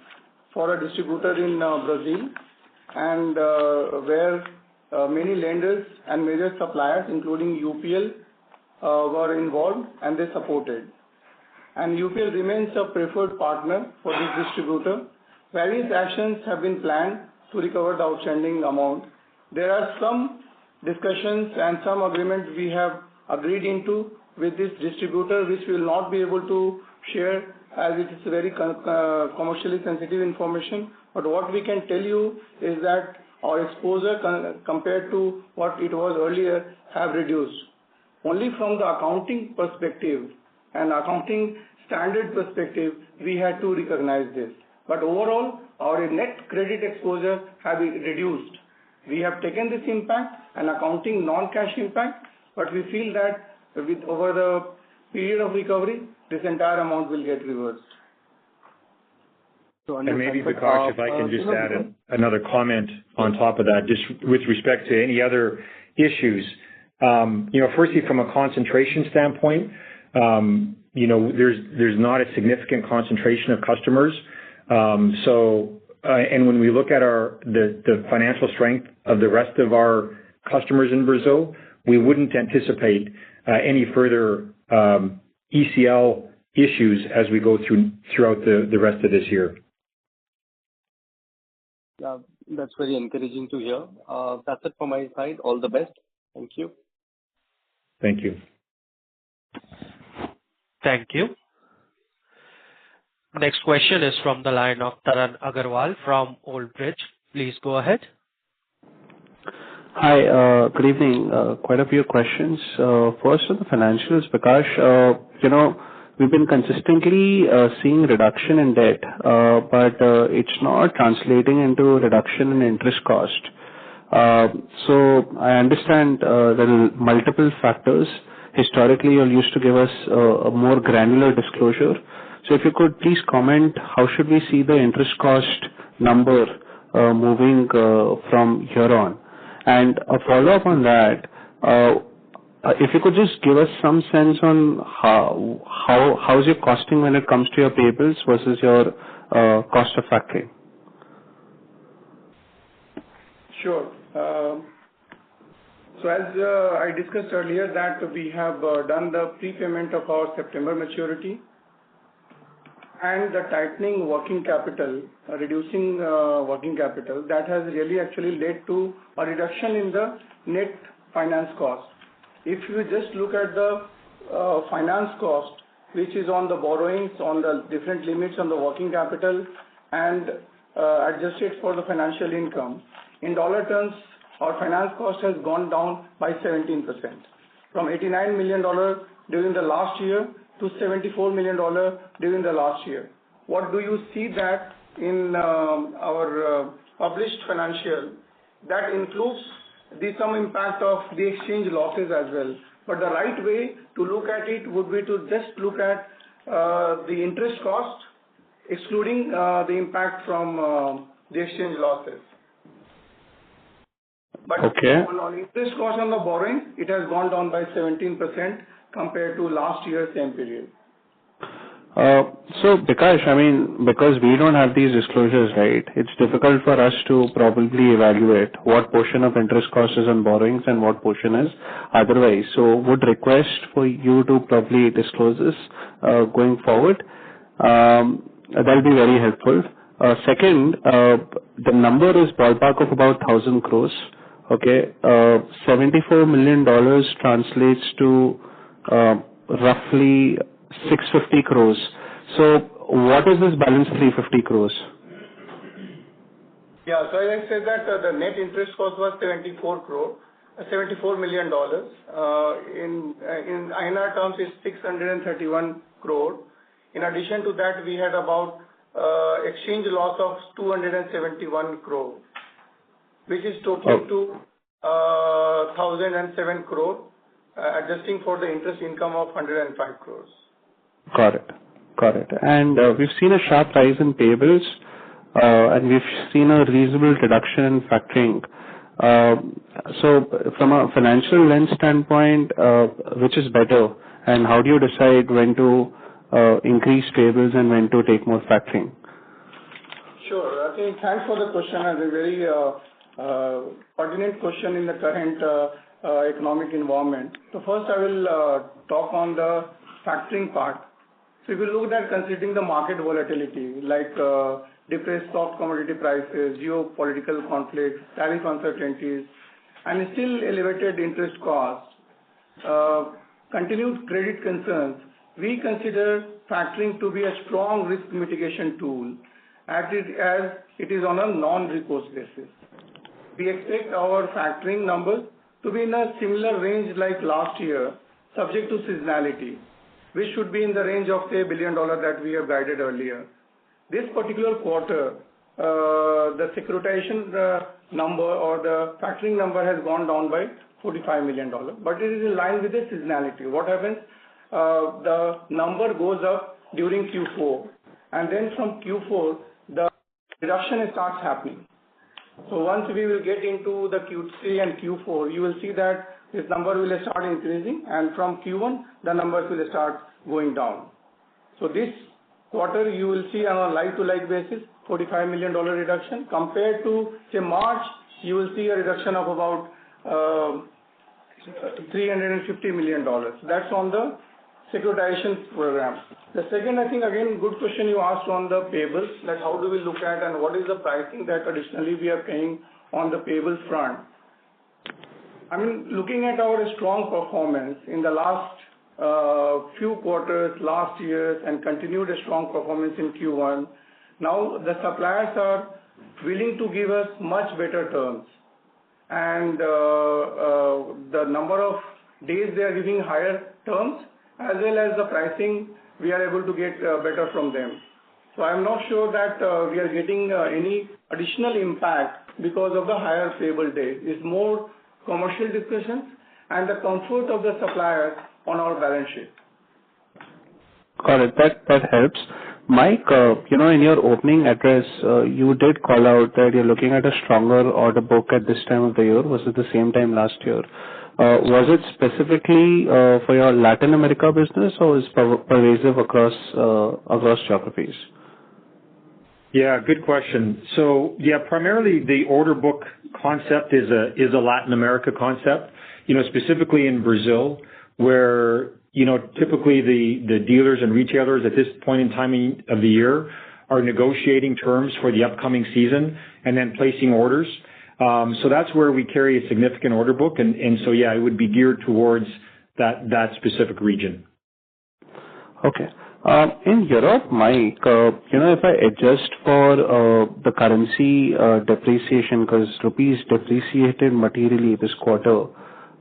for a distributor in Brazil, and where many lenders and major suppliers, including UPL, were involved and they supported. And UPL remains a preferred partner for this distributor. Various actions have been planned to recover the outstanding amount. There are some discussions and some agreements we have agreed into with this distributor, which we will not be able to share as it is very commercially sensitive information. But what we can tell you is that our exposure compared to what it was earlier have reduced. Only from the accounting perspective and accounting standard perspective, we had to recognize this. But overall, our net credit exposure have been reduced. We have taken this impact, an accounting non-cash impact, but we feel that over the period of recovery, this entire amount will get reversed. And maybe, Vikas, if I can just add another comment on top of that, just with respect to any other issues. Firstly, from a concentration standpoint, there's not a significant concentration of customers. And when we look at the financial strength of the rest of our customers in Brazil, we wouldn't anticipate any further ECL issues as we go throughout the rest of this year. Yeah, that's very encouraging to hear. That's it from my side. All the best. Thank you. Thank you. Thank you. Next question is from the line of Taran Agarwal from Old Bridge. Please go ahead. Hi, good evening. Quite a few questions. First on the financials, Vikas, we've been consistently seeing reduction in debt, but it's not translating into reduction in interest cost. So I understand there are multiple factors. Historically, you used to give us a more granular disclosure. So if you could please comment, how should we see the interest cost number moving from here on? And a follow-up on that, if you could just give us some sense on how's your costing when it comes to your payables versus your cost of factoring. Sure. So as I discussed earlier that we have done the prepayment of our September maturity and the tightening working capital, reducing working capital, that has really actually led to a reduction in the net finance cost. If you just look at the finance cost, which is on the borrowings, on the different limits on the working capital and adjusted for the financial income, in dollar terms, our finance cost has gone down by 17%, from $89 million during the last year to $74 million during the last year. What do you see that in our published financial? That includes some impact of the exchange losses as well. But the right way to look at it would be to just look at the interest cost, excluding the impact from the exchange losses. But on interest cost on the borrowing, it has gone down by 17% compared to last year's same period. So, Vikas, because we don't have these disclosures, right, it's difficult for us to probably evaluate what portion of interest cost is on borrowings and what portion is otherwise. So, would request for you to probably disclose this going forward. That'll be very helpful. Second, the number is ballpark of about 1,000 crores. Okay, $74 million translates to roughly 650 crores. So what is this balance 350 crores? Yeah, so as I said that the net interest cost was $74 million. In INR terms, it's 631 crore. In addition to that, we had about exchange loss of 271 crore, which is total to 1,007 crore, adjusting for the interest income of 105 crores. Got it. And we've seen a sharp rise in payables, and we've seen a reasonable reduction in factoring. So from a financial lens standpoint, which is better, and how do you decide when to increase payables and when to take more factoring? Sure. I think thanks for the question, and a very pertinent question in the current economic environment. So first I will talk on the factoring part. So if you look at considering the market volatility, like depressed soft commodity prices, geopolitical conflicts, tariff uncertainties, and still elevated interest costs, continued credit concerns, we consider factoring to be a strong risk mitigation tool as it is on a non-recourse basis. We expect our factoring numbers to be in a similar range like last year, subject to seasonality, which should be in the range of, say, $1 billion that we have guided earlier. This particular quarter, the securitization number or the factoring number has gone down by $45 million, but it is in line with the seasonality. What happens? The number goes up during Q4, and then from Q4, the reduction starts happening. So once we will get into the Q3 and Q4, you will see that this number will start increasing, and from Q1, the numbers will start going down. So this quarter, you will see on a like-to-like basis, $45 million reduction. Compared to, say, March, you will see a reduction of about $350 million. That's on the securitization program. The second, I think, again, good question you asked on the payables, that how do we look at and what is the pricing that additionally we are paying on the payables front. I mean, looking at our strong performance in the last few quarters, last years, and continued a strong performance in Q1, now the suppliers are willing to give us much better terms. And the number of days they are giving higher terms, as well as the pricing, we are able to get better from them. So I'm not sure that we are getting any additional impact because of the higher payable days. It's more commercial discussions and the comfort of the suppliers on our balance sheet. Got it. That helps. Mike, in your opening address, you did call out that you're looking at a stronger order book at this time of the year versus the same time last year. Was it specifically for your Latin America business, or is pervasive across geographies? Yeah, good question. So, yeah, primarily the order book concept is a Latin America concept, specifically in Brazil, where, typically the dealers and retailers at this point in time of the year are negotiating terms for the upcoming season and then placing orders. So that's where we carry a significant order book. And so, yeah, it would be geared towards that specific region. Okay. In Europe, Mike, if I adjust for the currency depreciation, because rupees depreciated materially this quarter,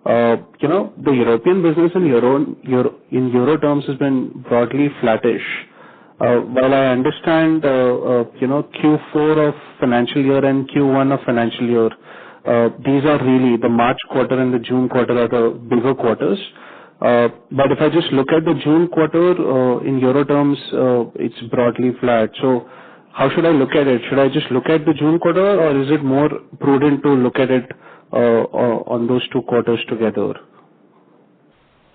the European business in euro terms has been broadly flattish. While I understand, Q4 of financial year and Q1 of financial year, these are really the March quarter and the June quarter are the bigger quarters. But if I just look at the June quarter, in euro terms, it's broadly flat. So how should I look at it? Should I just look at the June quarter, or is it more prudent to look at it on those two quarters together?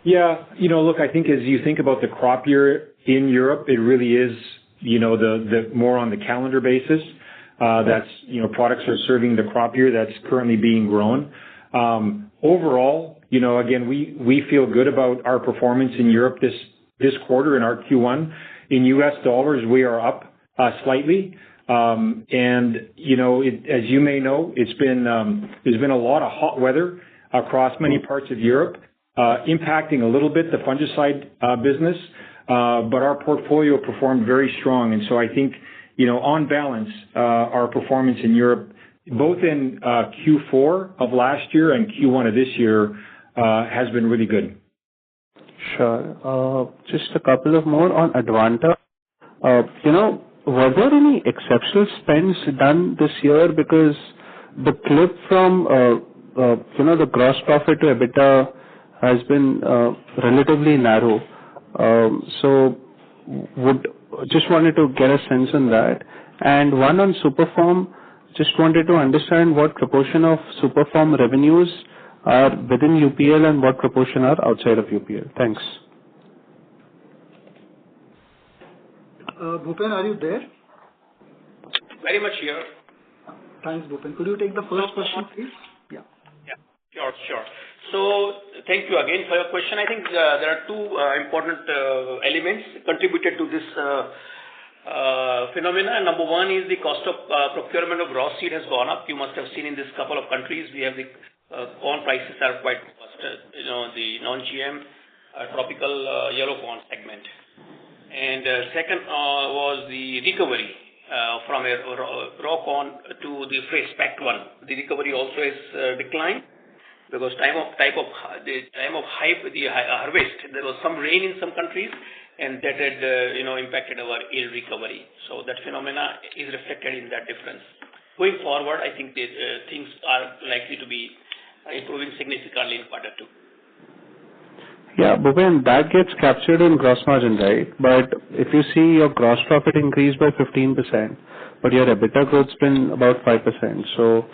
Yeah, look, I think as you think about the crop year in Europe, it really is, the more on the calendar basis. That's, products are serving the crop year that's currently being grown. Overall, again, we feel good about our performance in Europe this quarter in our Q1. In US dollars, we are up slightly. And, as you may know, there's been a lot of hot weather across many parts of Europe, impacting a little bit the fungicide business, but our portfolio performed very strong. And so I think, on balance, our performance in Europe, both in Q4 of last year and Q1 of this year, has been really good. Sure. Just a couple of more on Advanta. Were there any exceptional spends done this year? Because the clip from, the gross profit to EBITDA has been relatively narrow. So just wanted to get a sense on that. And one on Superform, just wanted to understand what proportion of Superform revenues are within UPL and what proportion are outside of UPL. Thanks. Bhupen, are you there? Very much here. Thanks, Bhupen. Could you take the first question, please? Yeah. Yeah, sure. So thank you again for your question. I think there are two important elements contributed to this phenomena. Number one is the cost of procurement of raw seed has gone up. You must have seen in this couple of countries, we have the corn prices are quite fast, the non-GM tropical yellow corn segment. And second was the recovery from a raw corn to the fresh packed one. The recovery also has declined because the time of harvest, there was some rain in some countries, and that had impacted our yield recovery. So that phenomena is reflected in that difference. Going forward, I think things are likely to be improving significantly in quarter 2. Yeah, Bhupen, that gets captured in gross margin, right? But if you see your gross profit increased by 15%, but your EBITDA growth's been about 5%. So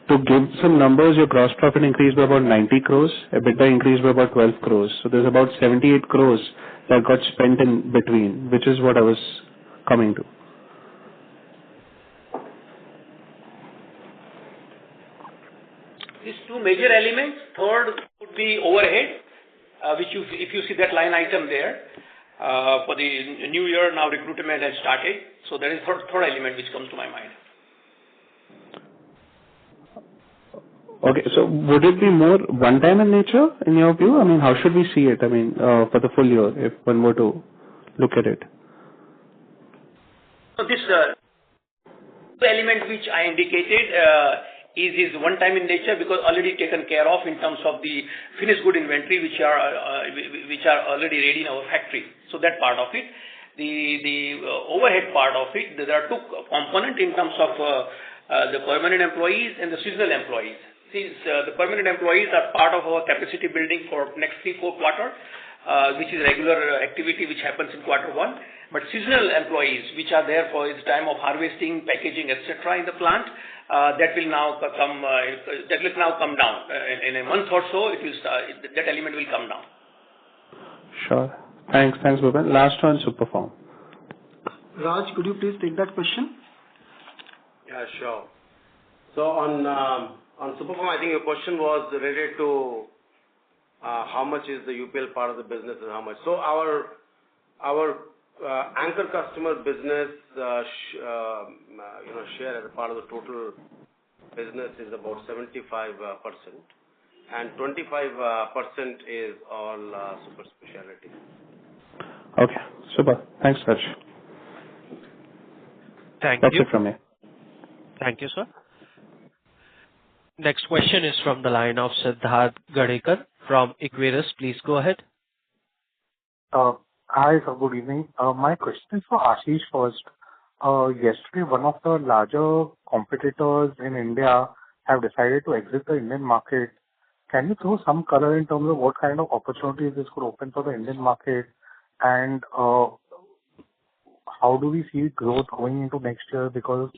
to give some numbers, your gross profit increased by about 90 crores, EBITDA increased by about 12 crores. So there's about 78 crores that got spent in between, which is what I was coming to. These two major elements. Third would be overhead, which if you see that line item there, for the new year, now recruitment has started. So that is third element which comes to my mind. Okay, so would it be more one-time in nature in your view? I mean, how should we see it? I mean, for the full year, if one were to look at it. So this element which I indicated is one time in nature because already taken care of in terms of the finished good inventory which are already ready in our factory. So that part of it, the overhead part of it, there are two components in terms of the permanent employees and the seasonal employees. Since the permanent employees are part of our capacity building for next 3-4 quarters, which is regular activity which happens in quarter 1. But seasonal employees, which are there for its time of harvesting, packaging, etc. in the plant, that will now come down. In a month or so, it will start, that element will come down. Sure. Thanks, Bhupen. Last one, Superform. Raj, could you please take that question? Yeah, sure. So on Superform, I think your question was related to how much is the UPL part of the business and how much. So our anchor customer business share as a part of the total business is about 75%, and 25% is all super specialty. Okay, super. Thanks, Raj. That's it from me. Thank you, sir. Next question is from the line of Siddharth Gadekar from Equirus. Please go ahead. Hi, sir. Good evening. My question is for Ashish first. Yesterday, one of the larger competitors in India have decided to exit the Indian market. Can you throw some color in terms of what kind of opportunities this could open for the Indian market, and how do we see growth going into next year, because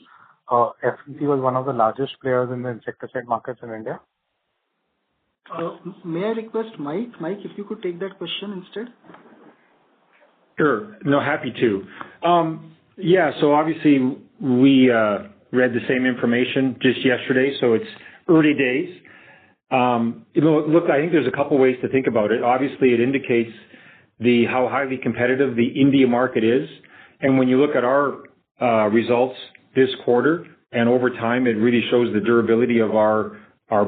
FMC was one of the largest players in the insecticide markets in India? May I request Mike? Mike, if you could take that question instead. Sure. No, happy to. Yeah, so obviously we read the same information just yesterday, so it's early days. Look, I think there's a couple ways to think about it. Obviously, it indicates how highly competitive the India market is, and when you look at our results this quarter and over time, it really shows the durability of our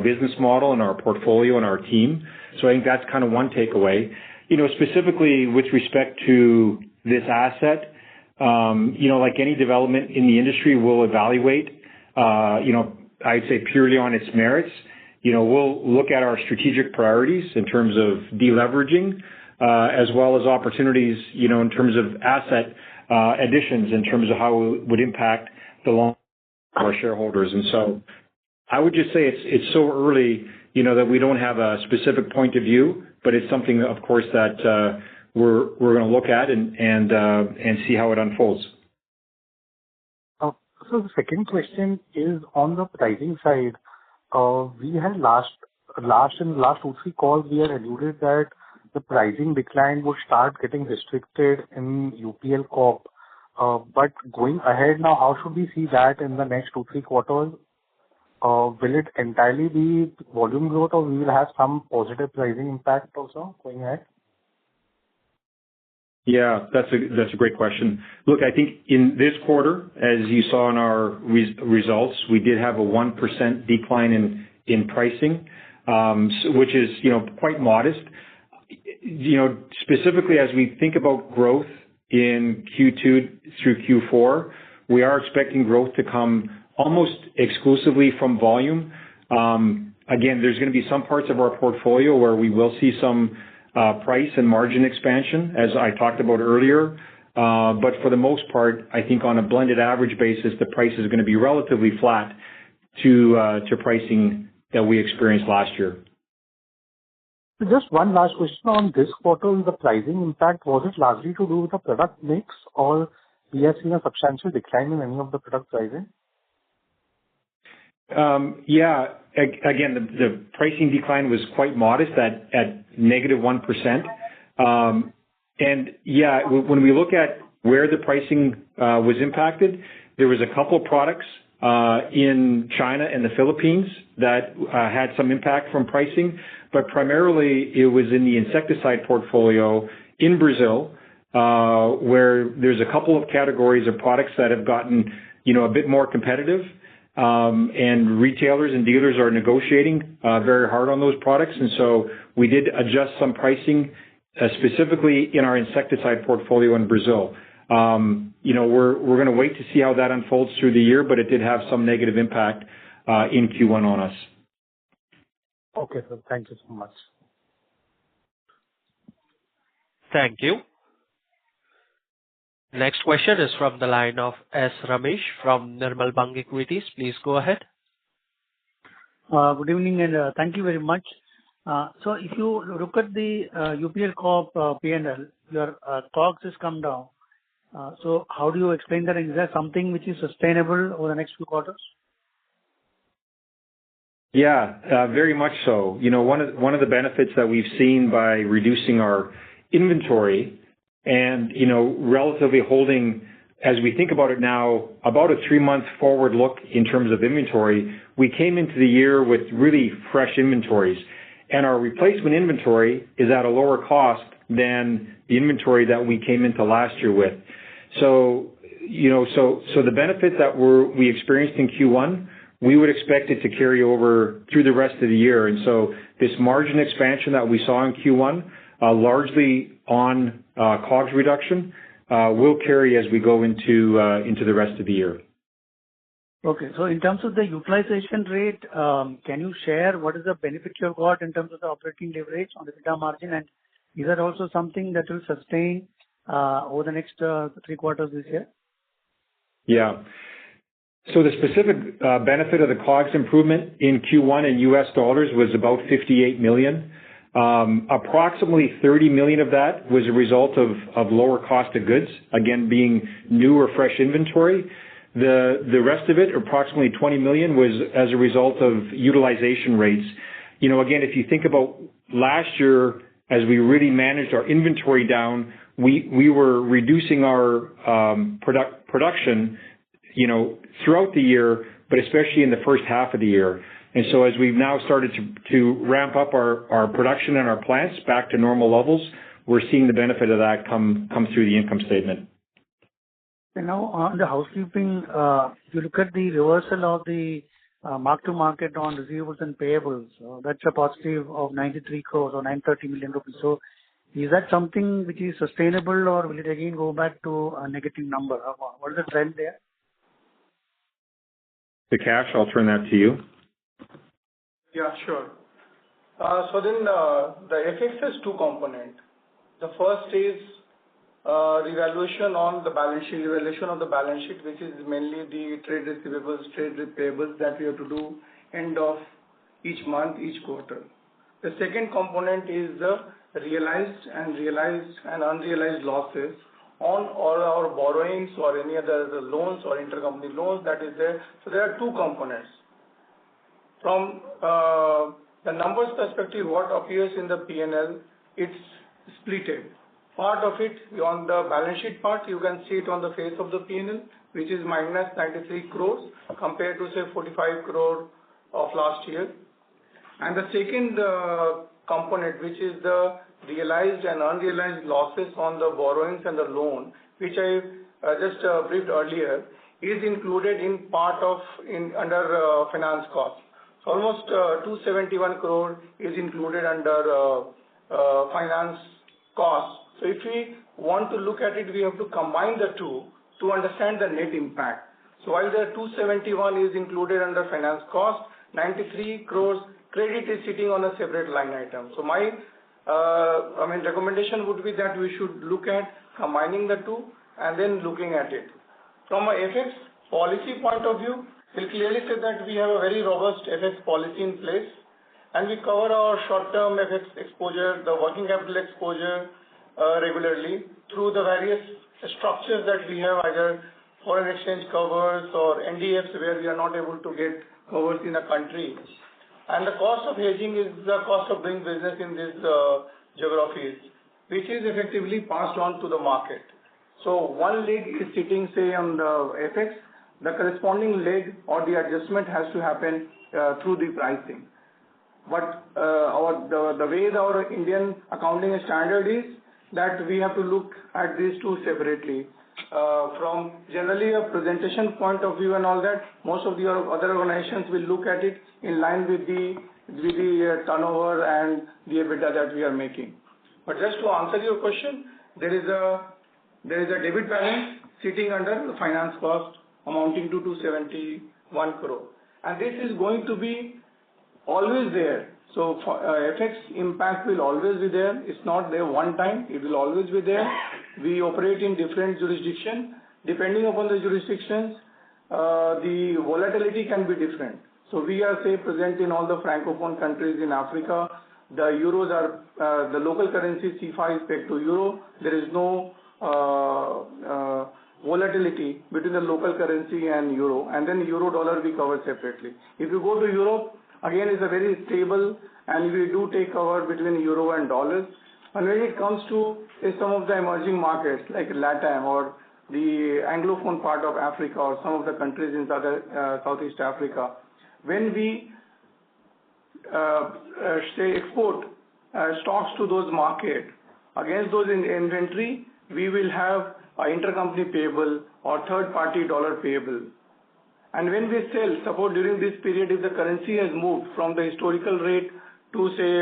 business model and our portfolio and our team. So I think that's kind of one takeaway. Specifically with respect to this asset, like any development in the industry, we'll evaluate, I'd say purely on its merits. We'll look at our strategic priorities in terms of deleveraging, as well as opportunities, in terms of asset additions, in terms of how it would impact the long of our shareholders. And so I would just say it's so early, that we don't have a specific point of view, but it's something, of course, that we're going to look at and see how it unfolds. So the second question is on the pricing side. We had last 2-3 calls, we had alluded that the pricing decline would start getting restricted in UPL Corp. But going ahead now, how should we see that in the next 2-3 quarters? Will it entirely be volume growth, or we will have some positive pricing impact also going ahead? Yeah, that's a great question. Look, I think in this quarter, as you saw in our results, we did have a 1% decline in pricing, which is, quite modest. Specifically as we think about growth in Q2 through Q4. We are expecting growth to come almost exclusively from volume. Again, there's going to be some parts of our portfolio where we will see some price and margin expansion, as I talked about earlier. But for the most part, I think on a blended average basis, the price is going to be relatively flat to pricing that we experienced last year. Just one last question on this quarter, the pricing impact, was it largely to do with the product mix, or we have seen a substantial decline in any of the product pricing? Yeah. Again, the pricing decline was quite modest at negative 1%. And yeah, when we look at where the pricing was impacted, there was a couple of products in China and the Philippines that had some impact from pricing, but primarily it was in the insecticide portfolio in Brazil, where there's a couple of categories of products that have gotten, a bit more competitive, and retailers and dealers are negotiating very hard on those products. And so we did adjust some pricing, specifically in our insecticide portfolio in Brazil. We're going to wait to see how that unfolds through the year, but it did have some negative impact in Q1 on us. Okay, sir. Thank you so much. Thank you. Next question is from the line of S. Ramesh from Nirmal Bang Equities. Please go ahead. Good evening, and thank you very much. So if you look at the UPL Corp P&L, your COGS has come down. So how do you explain that? And is there something which is sustainable over the next few quarters? Yeah, very much so. One of the benefits that we've seen by reducing our inventory and, relatively holding, as we think about it now, about a 3-month forward look in terms of inventory, we came into the year with really fresh inventories. And our replacement inventory is at a lower cost than the inventory that we came into last year with. So the benefit that we experienced in Q1, we would expect it to carry over through the rest of the year. And so this margin expansion that we saw in Q1, largely on COGS reduction, will carry as we go into the rest of the year. Okay. So in terms of the utilization rate, can you share what is the benefit you've got in terms of the operating leverage on the EBITDA margin? And is that also something that will sustain over the next 3 quarters this year? Yeah. So the specific benefit of the COGS improvement in Q1 in US dollars was about $58 million. Approximately $30 million of that was a result of lower cost of goods, again, being new or fresh inventory. The rest of it, approximately $20 million, was as a result of utilization rates. Again, if you think about last year, as we really managed our inventory down, we were reducing our production, throughout the year, but especially in the first half of the year. And so as we've now started to ramp up our production and our plants back to normal levels, we're seeing the benefit of that come through the income statement. And now on the housekeeping, if you look at the reversal of the mark-to-market on receivables and payables, that's a positive of 93 crores or 930 million rupees. So is that something which is sustainable, or will it again go back to a negative number? What is the trend there? Vikash, I'll turn that to you. Yeah, sure. So then the FX has 2 components. The first is revaluation on the balance sheet, revaluation of the balance sheet, which is mainly the trade receivables, trade payables that we have to do end of each month, each quarter. The second component is the realized and unrealized losses on all our borrowings or any other loans or intercompany loans that is there. So there are 2 components. From the numbers perspective, what appears in the P&L, it's splitted. Part of it on the balance sheet part, you can see it on the face of the P&L, which is minus 93 crores compared to, say, 45 crore of last year. And the second component, which is the realized and unrealized losses on the borrowings and the loan, which I just briefed earlier, is included in part of under finance cost. So almost 271 crore is included under finance cost. So if we want to look at it, we have to combine the two to understand the net impact. So while the 271 is included under finance cost, 93 crores credit is sitting on a separate line item. So my recommendation would be that we should look at combining the two and then looking at it. From a FX policy point of view, we'll clearly say that we have a very robust FX policy in place, and we cover our short-term FX exposure, the working capital exposure regularly through the various structures that we have, either foreign exchange covers or NDFs where we are not able to get covers in a country. And the cost of hedging is the cost of doing business in these geographies, which is effectively passed on to the market. So one leg is sitting, say, on the FX, the corresponding leg or the adjustment has to happen through the pricing. But the way our Indian accounting standard is that we have to look at these two separately. From generally a presentation point of view and all that, most of the other organizations will look at it in line with the turnover and the EBITDA that we are making. But just to answer your question, there is a debit balance sitting under the finance cost amounting to 271 crore, and this is going to be always there. So FX impact will always be there. It's not there one time. It will always be there. We operate in different jurisdictions. Depending upon the jurisdictions, the volatility can be different. So we are, say, present in all the Francophone countries in Africa. The euros are, the local currency CFA is pegged to euro. There is no volatility between the local currency and euro. And then euro dollar we cover separately. If you go to Europe, again, it's a very stable, and we do take cover between euro and dollars. And when it comes to some of the emerging markets like LATAM or the Anglophone part of Africa or some of the countries in Southeast Africa, when we say export stocks to those markets, against those in inventory, we will have intercompany payable or third-party dollar payable. And when we sell, suppose during this period, if the currency has moved from the historical rate to, say,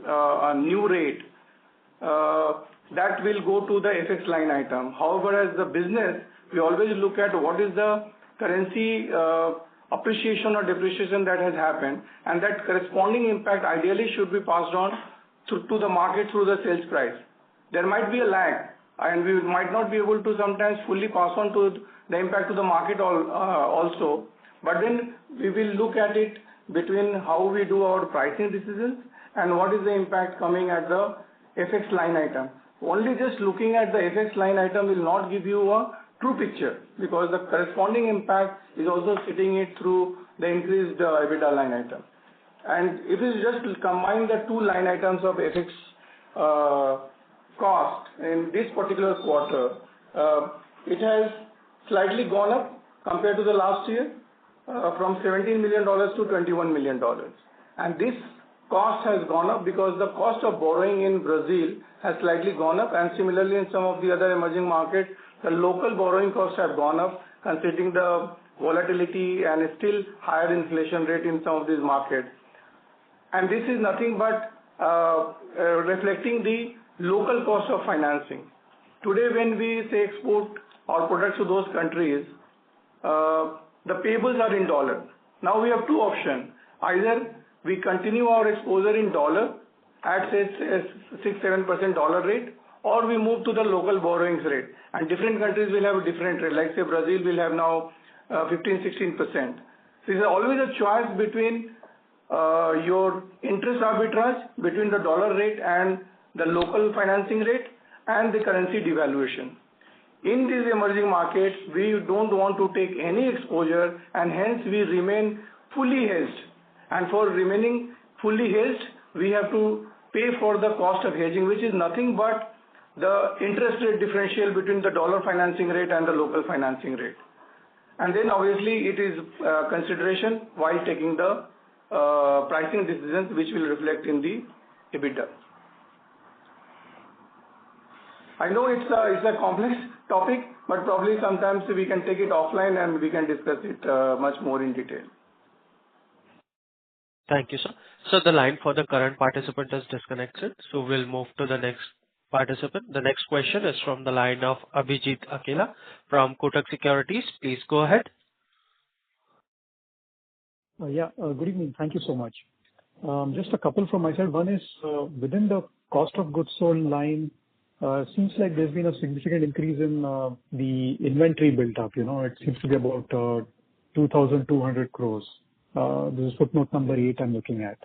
a new rate, that will go to the FX line item. However, as the business, we always look at what is the currency appreciation or depreciation that has happened, and that corresponding impact ideally should be passed on to the market through the sales price. There might be a lag, and we might not be able to sometimes fully pass on to the impact to the market also, but then we will look at it between how we do our pricing decisions and what is the impact coming at the FX line item. Only just looking at the FX line item will not give you a true picture, because the corresponding impact is also sitting it through the increased EBITDA line item. And if you just combine the two line items of FX cost in this particular quarter, it has slightly gone up compared to the last year, from $17 million to $21 million. And this cost has gone up because the cost of borrowing in Brazil has slightly gone up, and similarly in some of the other emerging markets, the local borrowing costs have gone up, considering the volatility and still higher inflation rate in some of these markets. And this is nothing but reflecting the local cost of financing. Today, when we say export our products to those countries, the payables are in dollar. Now we have two options. Either we continue our exposure in dollar at, say, 6-7% dollar rate, or we move to the local borrowings rate. And different countries will have a different rate. Like, say, Brazil will have now 15-16%. So there's always a choice between your interest arbitrage between the dollar rate and the local financing rate and the currency devaluation. In these emerging markets, we don't want to take any exposure, and hence we remain fully hedged. And for remaining fully hedged, we have to pay for the cost of hedging, which is nothing but the interest rate differential between the dollar financing rate and the local financing rate. And then obviously it is consideration while taking the pricing decisions, which will reflect in the EBITDA. I know it's a complex topic, but probably sometimes we can take it offline and we can discuss it much more in detail. Thank you, sir. So the line for the current participant is disconnected, so we'll move to the next participant. The next question is from the line of Abhijit Akela from Kotak Securities. Please go ahead. Good evening. Thank you so much. Just a couple from my side. One is, within the cost of goods sold line, seems like there's been a significant increase in the inventory built up. It seems to be about 2,200 crores. This is footnote number 8 I'm looking at.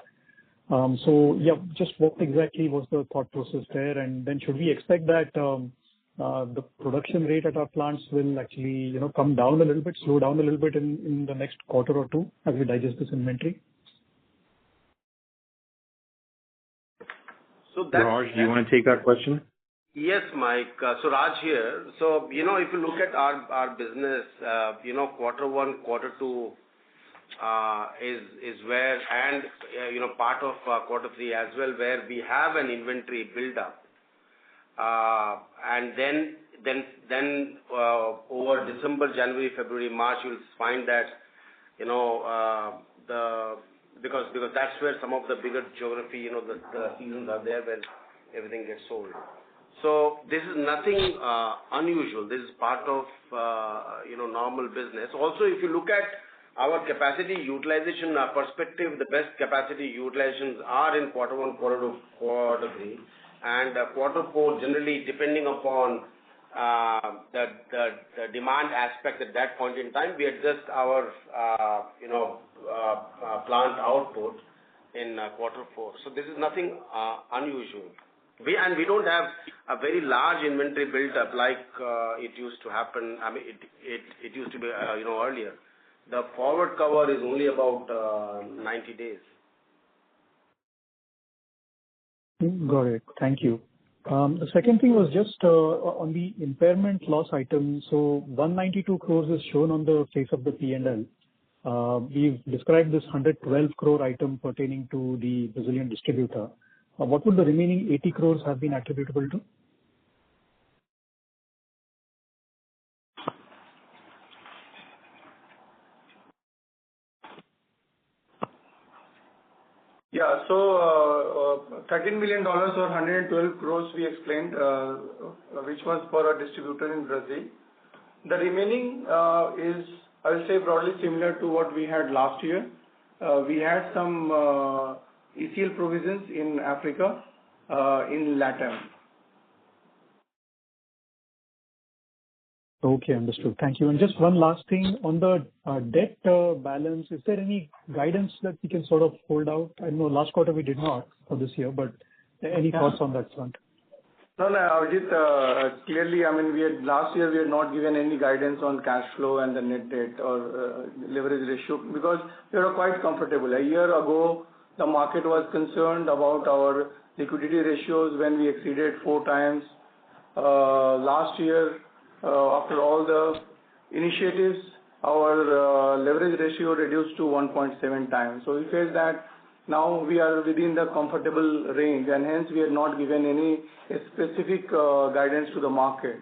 Just what exactly was the thought process there? And then should we expect that the production rate at our plants will actually, come down a little bit, slow down a little bit in the next quarter or two as we digest this inventory? Raj, do you want to take that question? Yes, Mike. So Raj here. So, if you look at our business, quarter one, quarter two is where, and, part of quarter three as well, where we have an inventory build up. And then over December, January, February, March, you'll find that, because that's where some of the bigger geography, the seasons are there when everything gets sold. So this is nothing unusual. This is part of, normal business. Also, if you look at our capacity utilization perspective, the best capacity utilizations are in quarter one, quarter two, quarter three. And quarter four, generally, depending upon the demand aspect at that point in time, we adjust our, plant output in quarter four. So this is nothing unusual. We don't have a very large inventory build up like it used to happen. I mean, it used to be, earlier. The forward cover is only about 90 days. Got it. Thank you. The second thing was just on the impairment loss item. So 192 crores is shown on the face of the P&L. We've described this 112 crore item pertaining to the Brazilian distributor. What would the remaining 80 crores have been attributable to? Yeah. So, $13 million or 112 crores we explained, which was for a distributor in Brazil. The remaining is, I will say, broadly similar to what we had last year. We had some ECL provisions in Africa, in LATAM. Okay, understood. Thank you. And just one last thing on the debt balance. Is there any guidance that we can sort of hold out? I know last quarter we did not for this year, but any thoughts on that front? No, Abhijit, clearly, I mean, last year we had not given any guidance on cash flow and the net debt or leverage ratio because we were quite comfortable. A year ago, the market was concerned about our liquidity ratios when we exceeded 4 times. Last year, after all the initiatives, our leverage ratio reduced to 1.7 times. So we felt that now we are within the comfortable range, and hence we have not given any specific guidance to the market.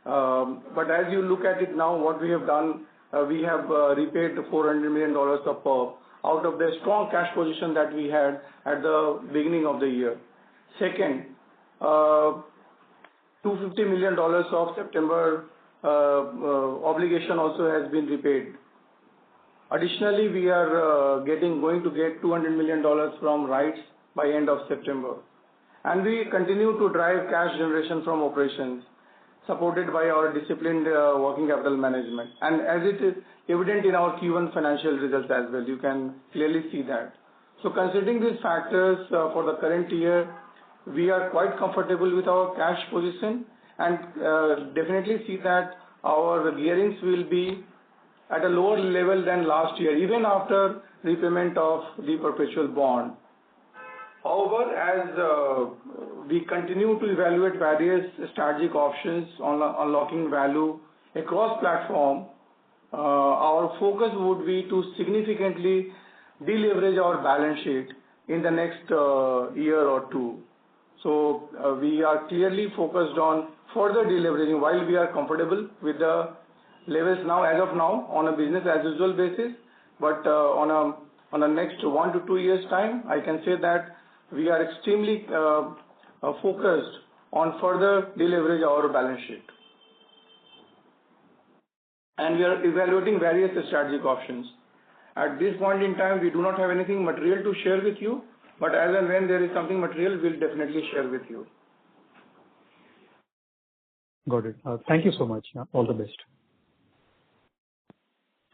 But as you look at it now, what we have done, we have repaid the $400 million of PERP out of the strong cash position that we had at the beginning of the year. Second, $250 million of September obligation also has been repaid. Additionally, we are going to get $200 million from rights by end of September. And we continue to drive cash generation from operations, supported by our disciplined working capital management. And as it is evident in our Q1 financial results as well, you can clearly see that. So considering these factors for the current year, we are quite comfortable with our cash position and definitely see that our gearings will be at a lower level than last year, even after repayment of the perpetual bond. However, as we continue to evaluate various strategic options on unlocking value across platform, our focus would be to significantly deleverage our balance sheet in the next year or two. So we are clearly focused on further deleveraging while we are comfortable with the levels now, as of now, on a business as usual basis. But on a next 1 to 2 years time, I can say that we are extremely focused on further deleverage our balance sheet. And we are evaluating various strategic options. At this point in time, we do not have anything material to share with you, but as and when there is something material, we'll definitely share with you. Got it. Thank you so much. All the best.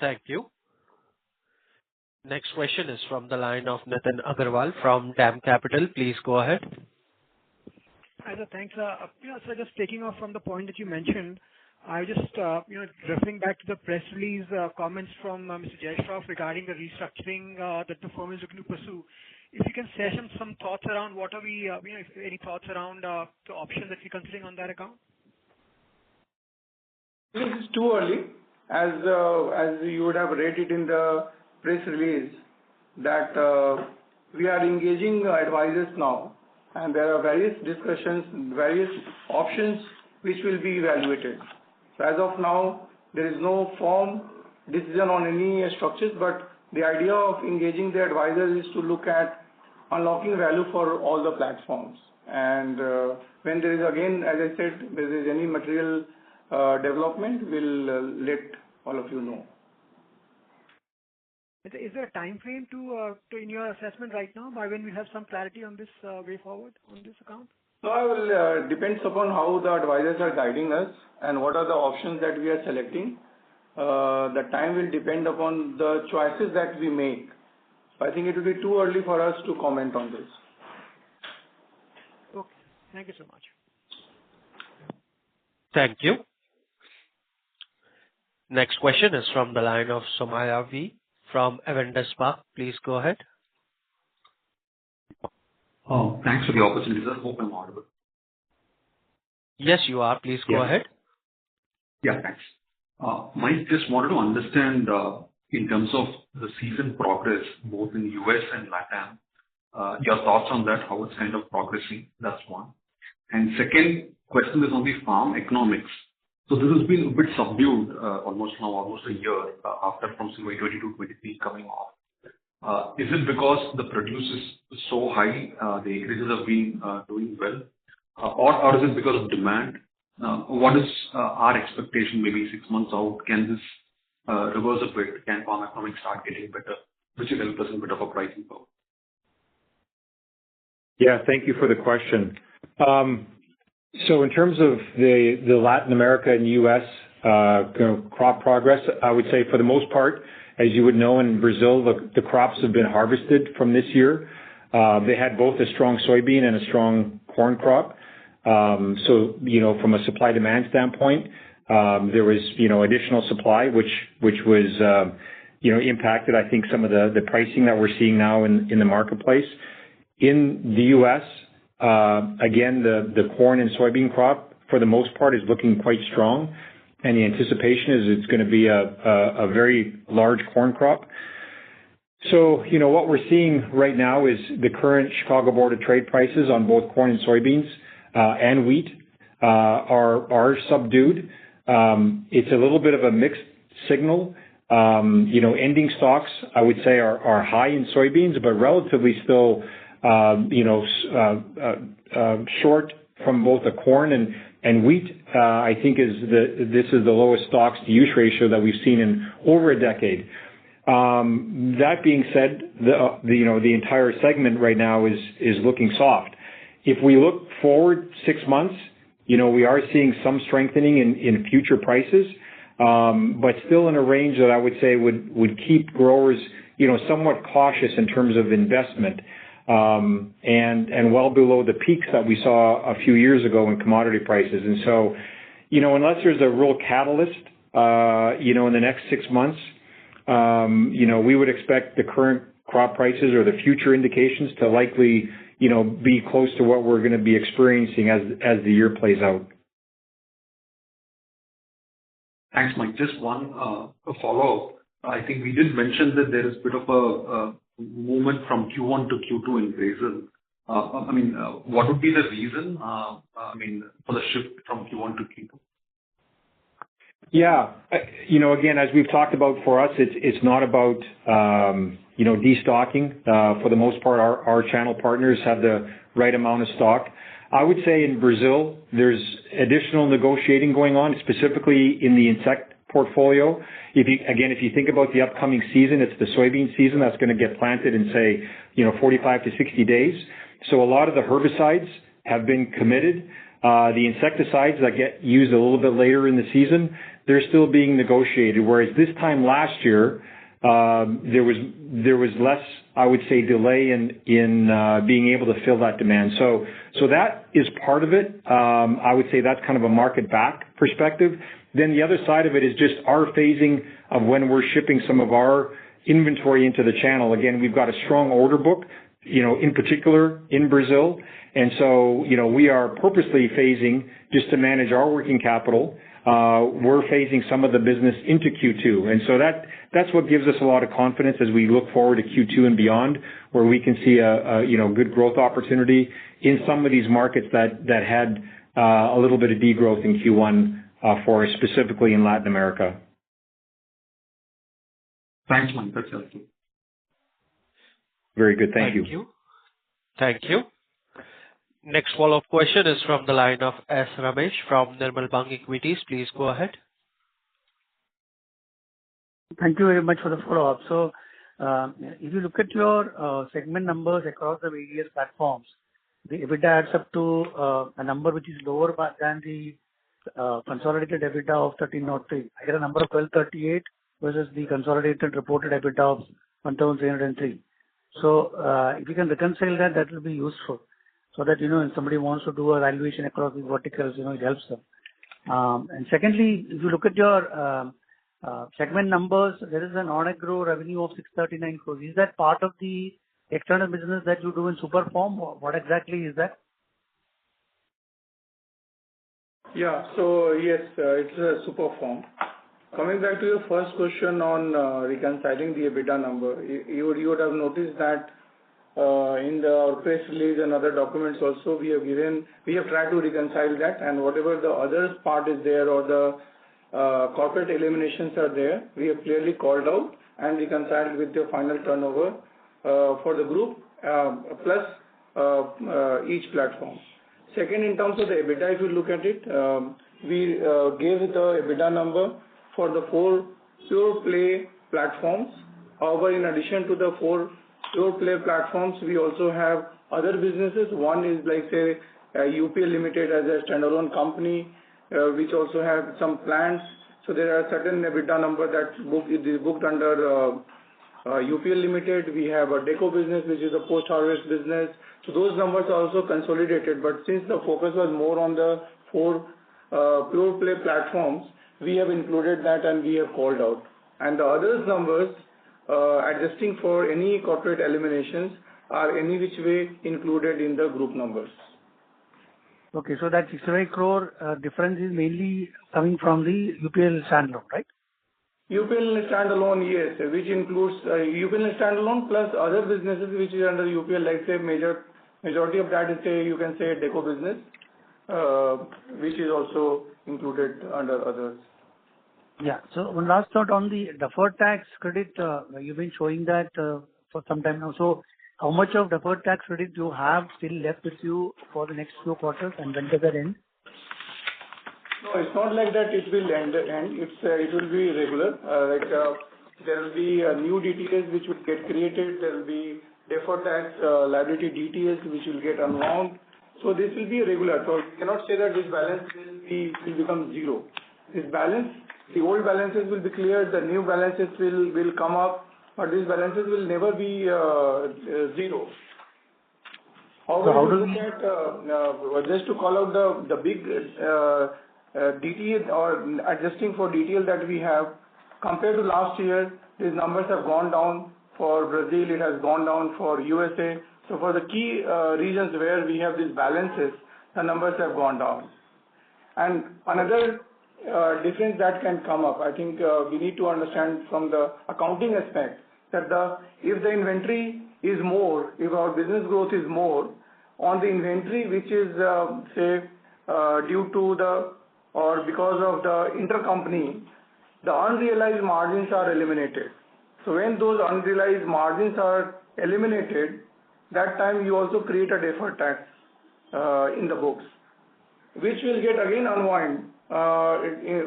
Thank you. Next question is from the line of Nitin Agarwal from DAM Capital. Please go ahead. Hi, sir. Thanks. So just taking off from the point that you mentioned, I was just, referring back to the press release comments from Mr. Jaishraf regarding the restructuring that the firm is looking to pursue. If you can share some thoughts around what are we, if any thoughts around the options that we're considering on that account? This is too early, as you would have read it in the press release, that we are engaging advisors now, and there are various discussions, various options which will be evaluated. So as of now, there is no firm decision on any structures, but the idea of engaging the advisors is to look at unlocking value for all the platforms. And when there is, again, as I said, there is any material development, we'll let all of you know. Is there a time frame to in your assessment right now by when we have some clarity on this way forward on this account? So it will depends upon how the advisors are guiding us and what are the options that we are selecting. The time will depend upon the choices that we make. I think it will be too early for us to comment on this. Okay. Thank you so much. Thank you. Next question is from the line of Somaya V from Avendus Spark. Please go ahead. Thanks for the opportunity, sir. Hope I'm audible. Yes, you are. Please go ahead. Yeah, thanks. Mike, just wanted to understand in terms of the season progress, both in US and LATAM, your thoughts on that, how it's kind of progressing. That's one. And second question is on the farm economics. So this has been a bit subdued almost a year after from CY 22-23 coming off. Is it because the produce is so high, the acreages have been doing well, or is it because of demand? What is our expectation maybe 6 months out? Can this reverse a bit? Can farm economics start getting better, which will help us in a bit of a pricing power? Yeah, thank you for the question. So in terms of the Latin America and US crop progress, I would say for the most part, as you would know, in Brazil, the crops have been harvested from this year. They had both a strong soybean and a strong corn crop. So, from a supply demand standpoint, there was, additional supply, which was, impacted, I think, some of the pricing that we're seeing now in the marketplace. In the US, again, the corn and soybean crop, for the most part, is looking quite strong. And the anticipation is it's going to be a very large corn crop. So, what we're seeing right now is the current Chicago Board of Trade prices on both corn and soybeans and wheat are subdued. It's a little bit of a mixed signal. Ending stocks, I would say, are high in soybeans, but relatively still, short from both the corn and wheat. I think this is the lowest stocks to use ratio that we've seen in over a decade. That being said, the entire segment right now is looking soft. If we look forward 6 months, we are seeing some strengthening in future prices, but still in a range that I would say would keep growers, somewhat cautious in terms of investment, and well below the peaks that we saw a few years ago in commodity prices. And so, unless there's a real catalyst, in the next 6 months, we would expect the current crop prices or the future indications to likely, be close to what we're going to be experiencing as the year plays out. Thanks, Mike. Just one follow-up. I think we did mention that there is a bit of a movement from Q1 to Q2 in Brazil. What would be the reason, for the shift from Q1 to Q2? Yeah. Again, as we've talked about, for us, it's not about, destocking. For the most part, our channel partners have the right amount of stock. I would say in Brazil, there's additional negotiating going on, specifically in the insect portfolio. If you think about the upcoming season, it's the soybean season that's going to get planted in, say, 45 to 60 days. So a lot of the herbicides have been committed. The insecticides that get used a little bit later in the season, they're still being negotiated. Whereas this time last year, there was less, I would say, delay in being able to fill that demand. So that is part of it. I would say that's kind of a market back perspective. Then the other side of it is just our phasing of when we're shipping some of our inventory into the channel. Again, we've got a strong order book, in particular in Brazil. And so, we are purposely phasing just to manage our working capital. We're phasing some of the business into Q2. And so that's what gives us a lot of confidence as we look forward to Q2 and beyond, where we can see a good growth opportunity in some of these markets that had a little bit of degrowth in Q1 for us, specifically in Latin America. Thanks, Mike. That's helpful. Very good. Thank you. Thank you. Next follow-up question is from the line of S. Ramesh from Nirmal Bang Equities. Please go ahead. Thank you very much for the follow-up. So, if you look at your segment numbers across the various platforms, the EBITDA adds up to a number which is lower than the consolidated EBITDA of 1303. I get a number of 1238 versus the consolidated reported EBITDA of 1303. So, if you can reconcile that will be useful. So that, if somebody wants to do a valuation across the verticals, it helps them. And secondly, if you look at your segment numbers, there is an on-agro revenue of 639 crores. Is that part of the external business that you do in Superform? What exactly is that? Yeah. So yes, it's a Superform. Coming back to your first question on reconciling the EBITDA number, you would have noticed that in our press release and other documents also, we have tried to reconcile that, and whatever the others part is there or the corporate eliminations are there, we have clearly called out and reconciled with the final turnover for the group plus each platform. Second, in terms of the EBITDA, if you look at it, we gave the EBITDA number for the 4 pure play platforms. However, in addition to the 4 pure play platforms, we also have other businesses. One is like, say, UPL Limited as a standalone company, which also have some plants. So there are certain EBITDA number that is booked under UPL Limited. We have a deco business, which is a post-harvest business. So those numbers are also consolidated. But since the focus was more on the 4 pure play platforms, we have included that and we have called out. And the others numbers, adjusting for any corporate eliminations, are any which way included in the group numbers. Okay, so that 65 crore difference is mainly coming from the UPL standalone, right? UPL standalone, yes, which includes UPL standalone plus other businesses which is under UPL, like say majority of that is, say, you can say deco business, which is also included under others. Yeah. So one last thought on the deferred tax credit. You've been showing that for some time now. So how much of deferred tax credit you have still left with you for the next few quarters, and when does that end? No, it's not like that it will end. It will be regular. There will be new DTAs which will get created. There will be deferred tax liability DTAs which will get unwound. So this will be regular. So you cannot say that this balance will become zero. This balance, the old balances will be cleared, the new balances will come up, but these balances will never be zero. However, so if you look at, just to call out the big DTA or adjusting for DTL that we have, compared to last year, these numbers have gone down. For Brazil, it has gone down. For USA, so for the key regions where we have these balances, the numbers have gone down. And another difference that can come up, I think we need to understand from the accounting aspect that if the inventory is more, if our business growth is more, on the inventory which is say due to or because of the intercompany, the unrealized margins are eliminated. So when those unrealized margins are eliminated, that time you also create a deferred tax in the books, which will get again unwind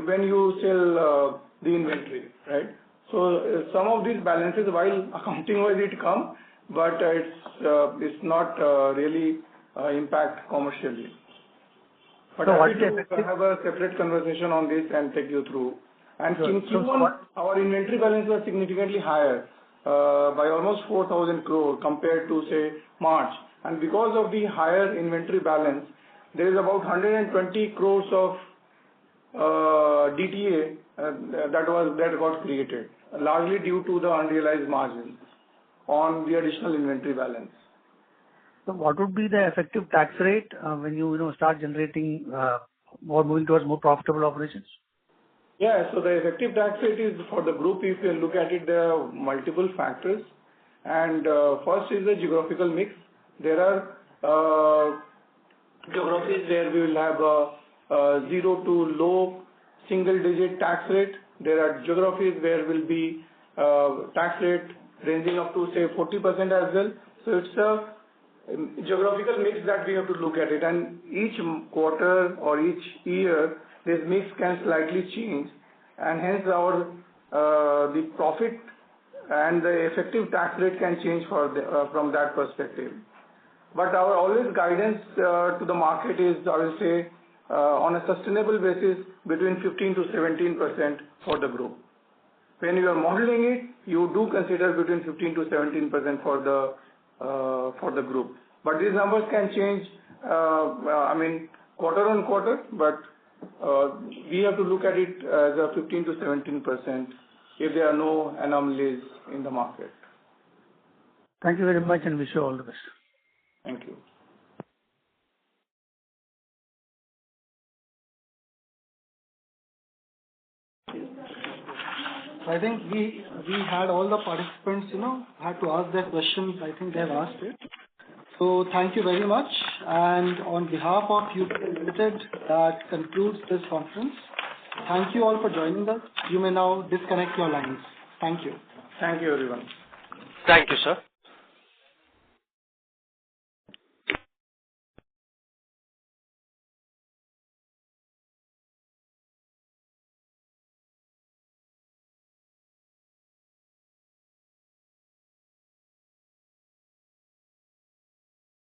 when you sell the inventory, right? So some of these balances, while accounting-wise it come, but it's not really impact commercially. But So happy to have a separate conversation on this and take you through. And in Q1, our inventory balance was significantly higher by almost 4,000 crore compared to, say, March. And because of the higher inventory balance, there is about 120 crores of DTA that got created, largely due to the unrealized margins on the additional inventory balance. So what would be the effective tax rate when you start generating or moving towards more profitable operations? Yeah, so the effective tax rate is for the group. If you look at it, there are multiple factors, and first is the geographical mix. There are geographies where we will have a 0 to low single-digit tax rate. There are geographies where will be tax rate ranging up to, say, 40% as well. So it's a geographical mix that we have to look at it, and each quarter or each year this mix can slightly change, and hence our the profit and the effective tax rate can change from that perspective. But our always guidance to the market is, I will say, on a sustainable basis between 15 to 17% for the group. When you are modeling it, you do consider between 15 to 17% for the group. But these numbers can change, quarter on quarter, but we have to look at it as a 15 to 17% if there are no anomalies in the market. Thank you very much and wish you all the best. Thank you. So I think we had all the participants, had to ask their questions. I think they have asked it. So thank you very much. And on behalf of UPL Limited, that concludes this conference. Thank you all for joining us. You may now disconnect your lines. Thank you. Thank you, everyone. Thank you, sir.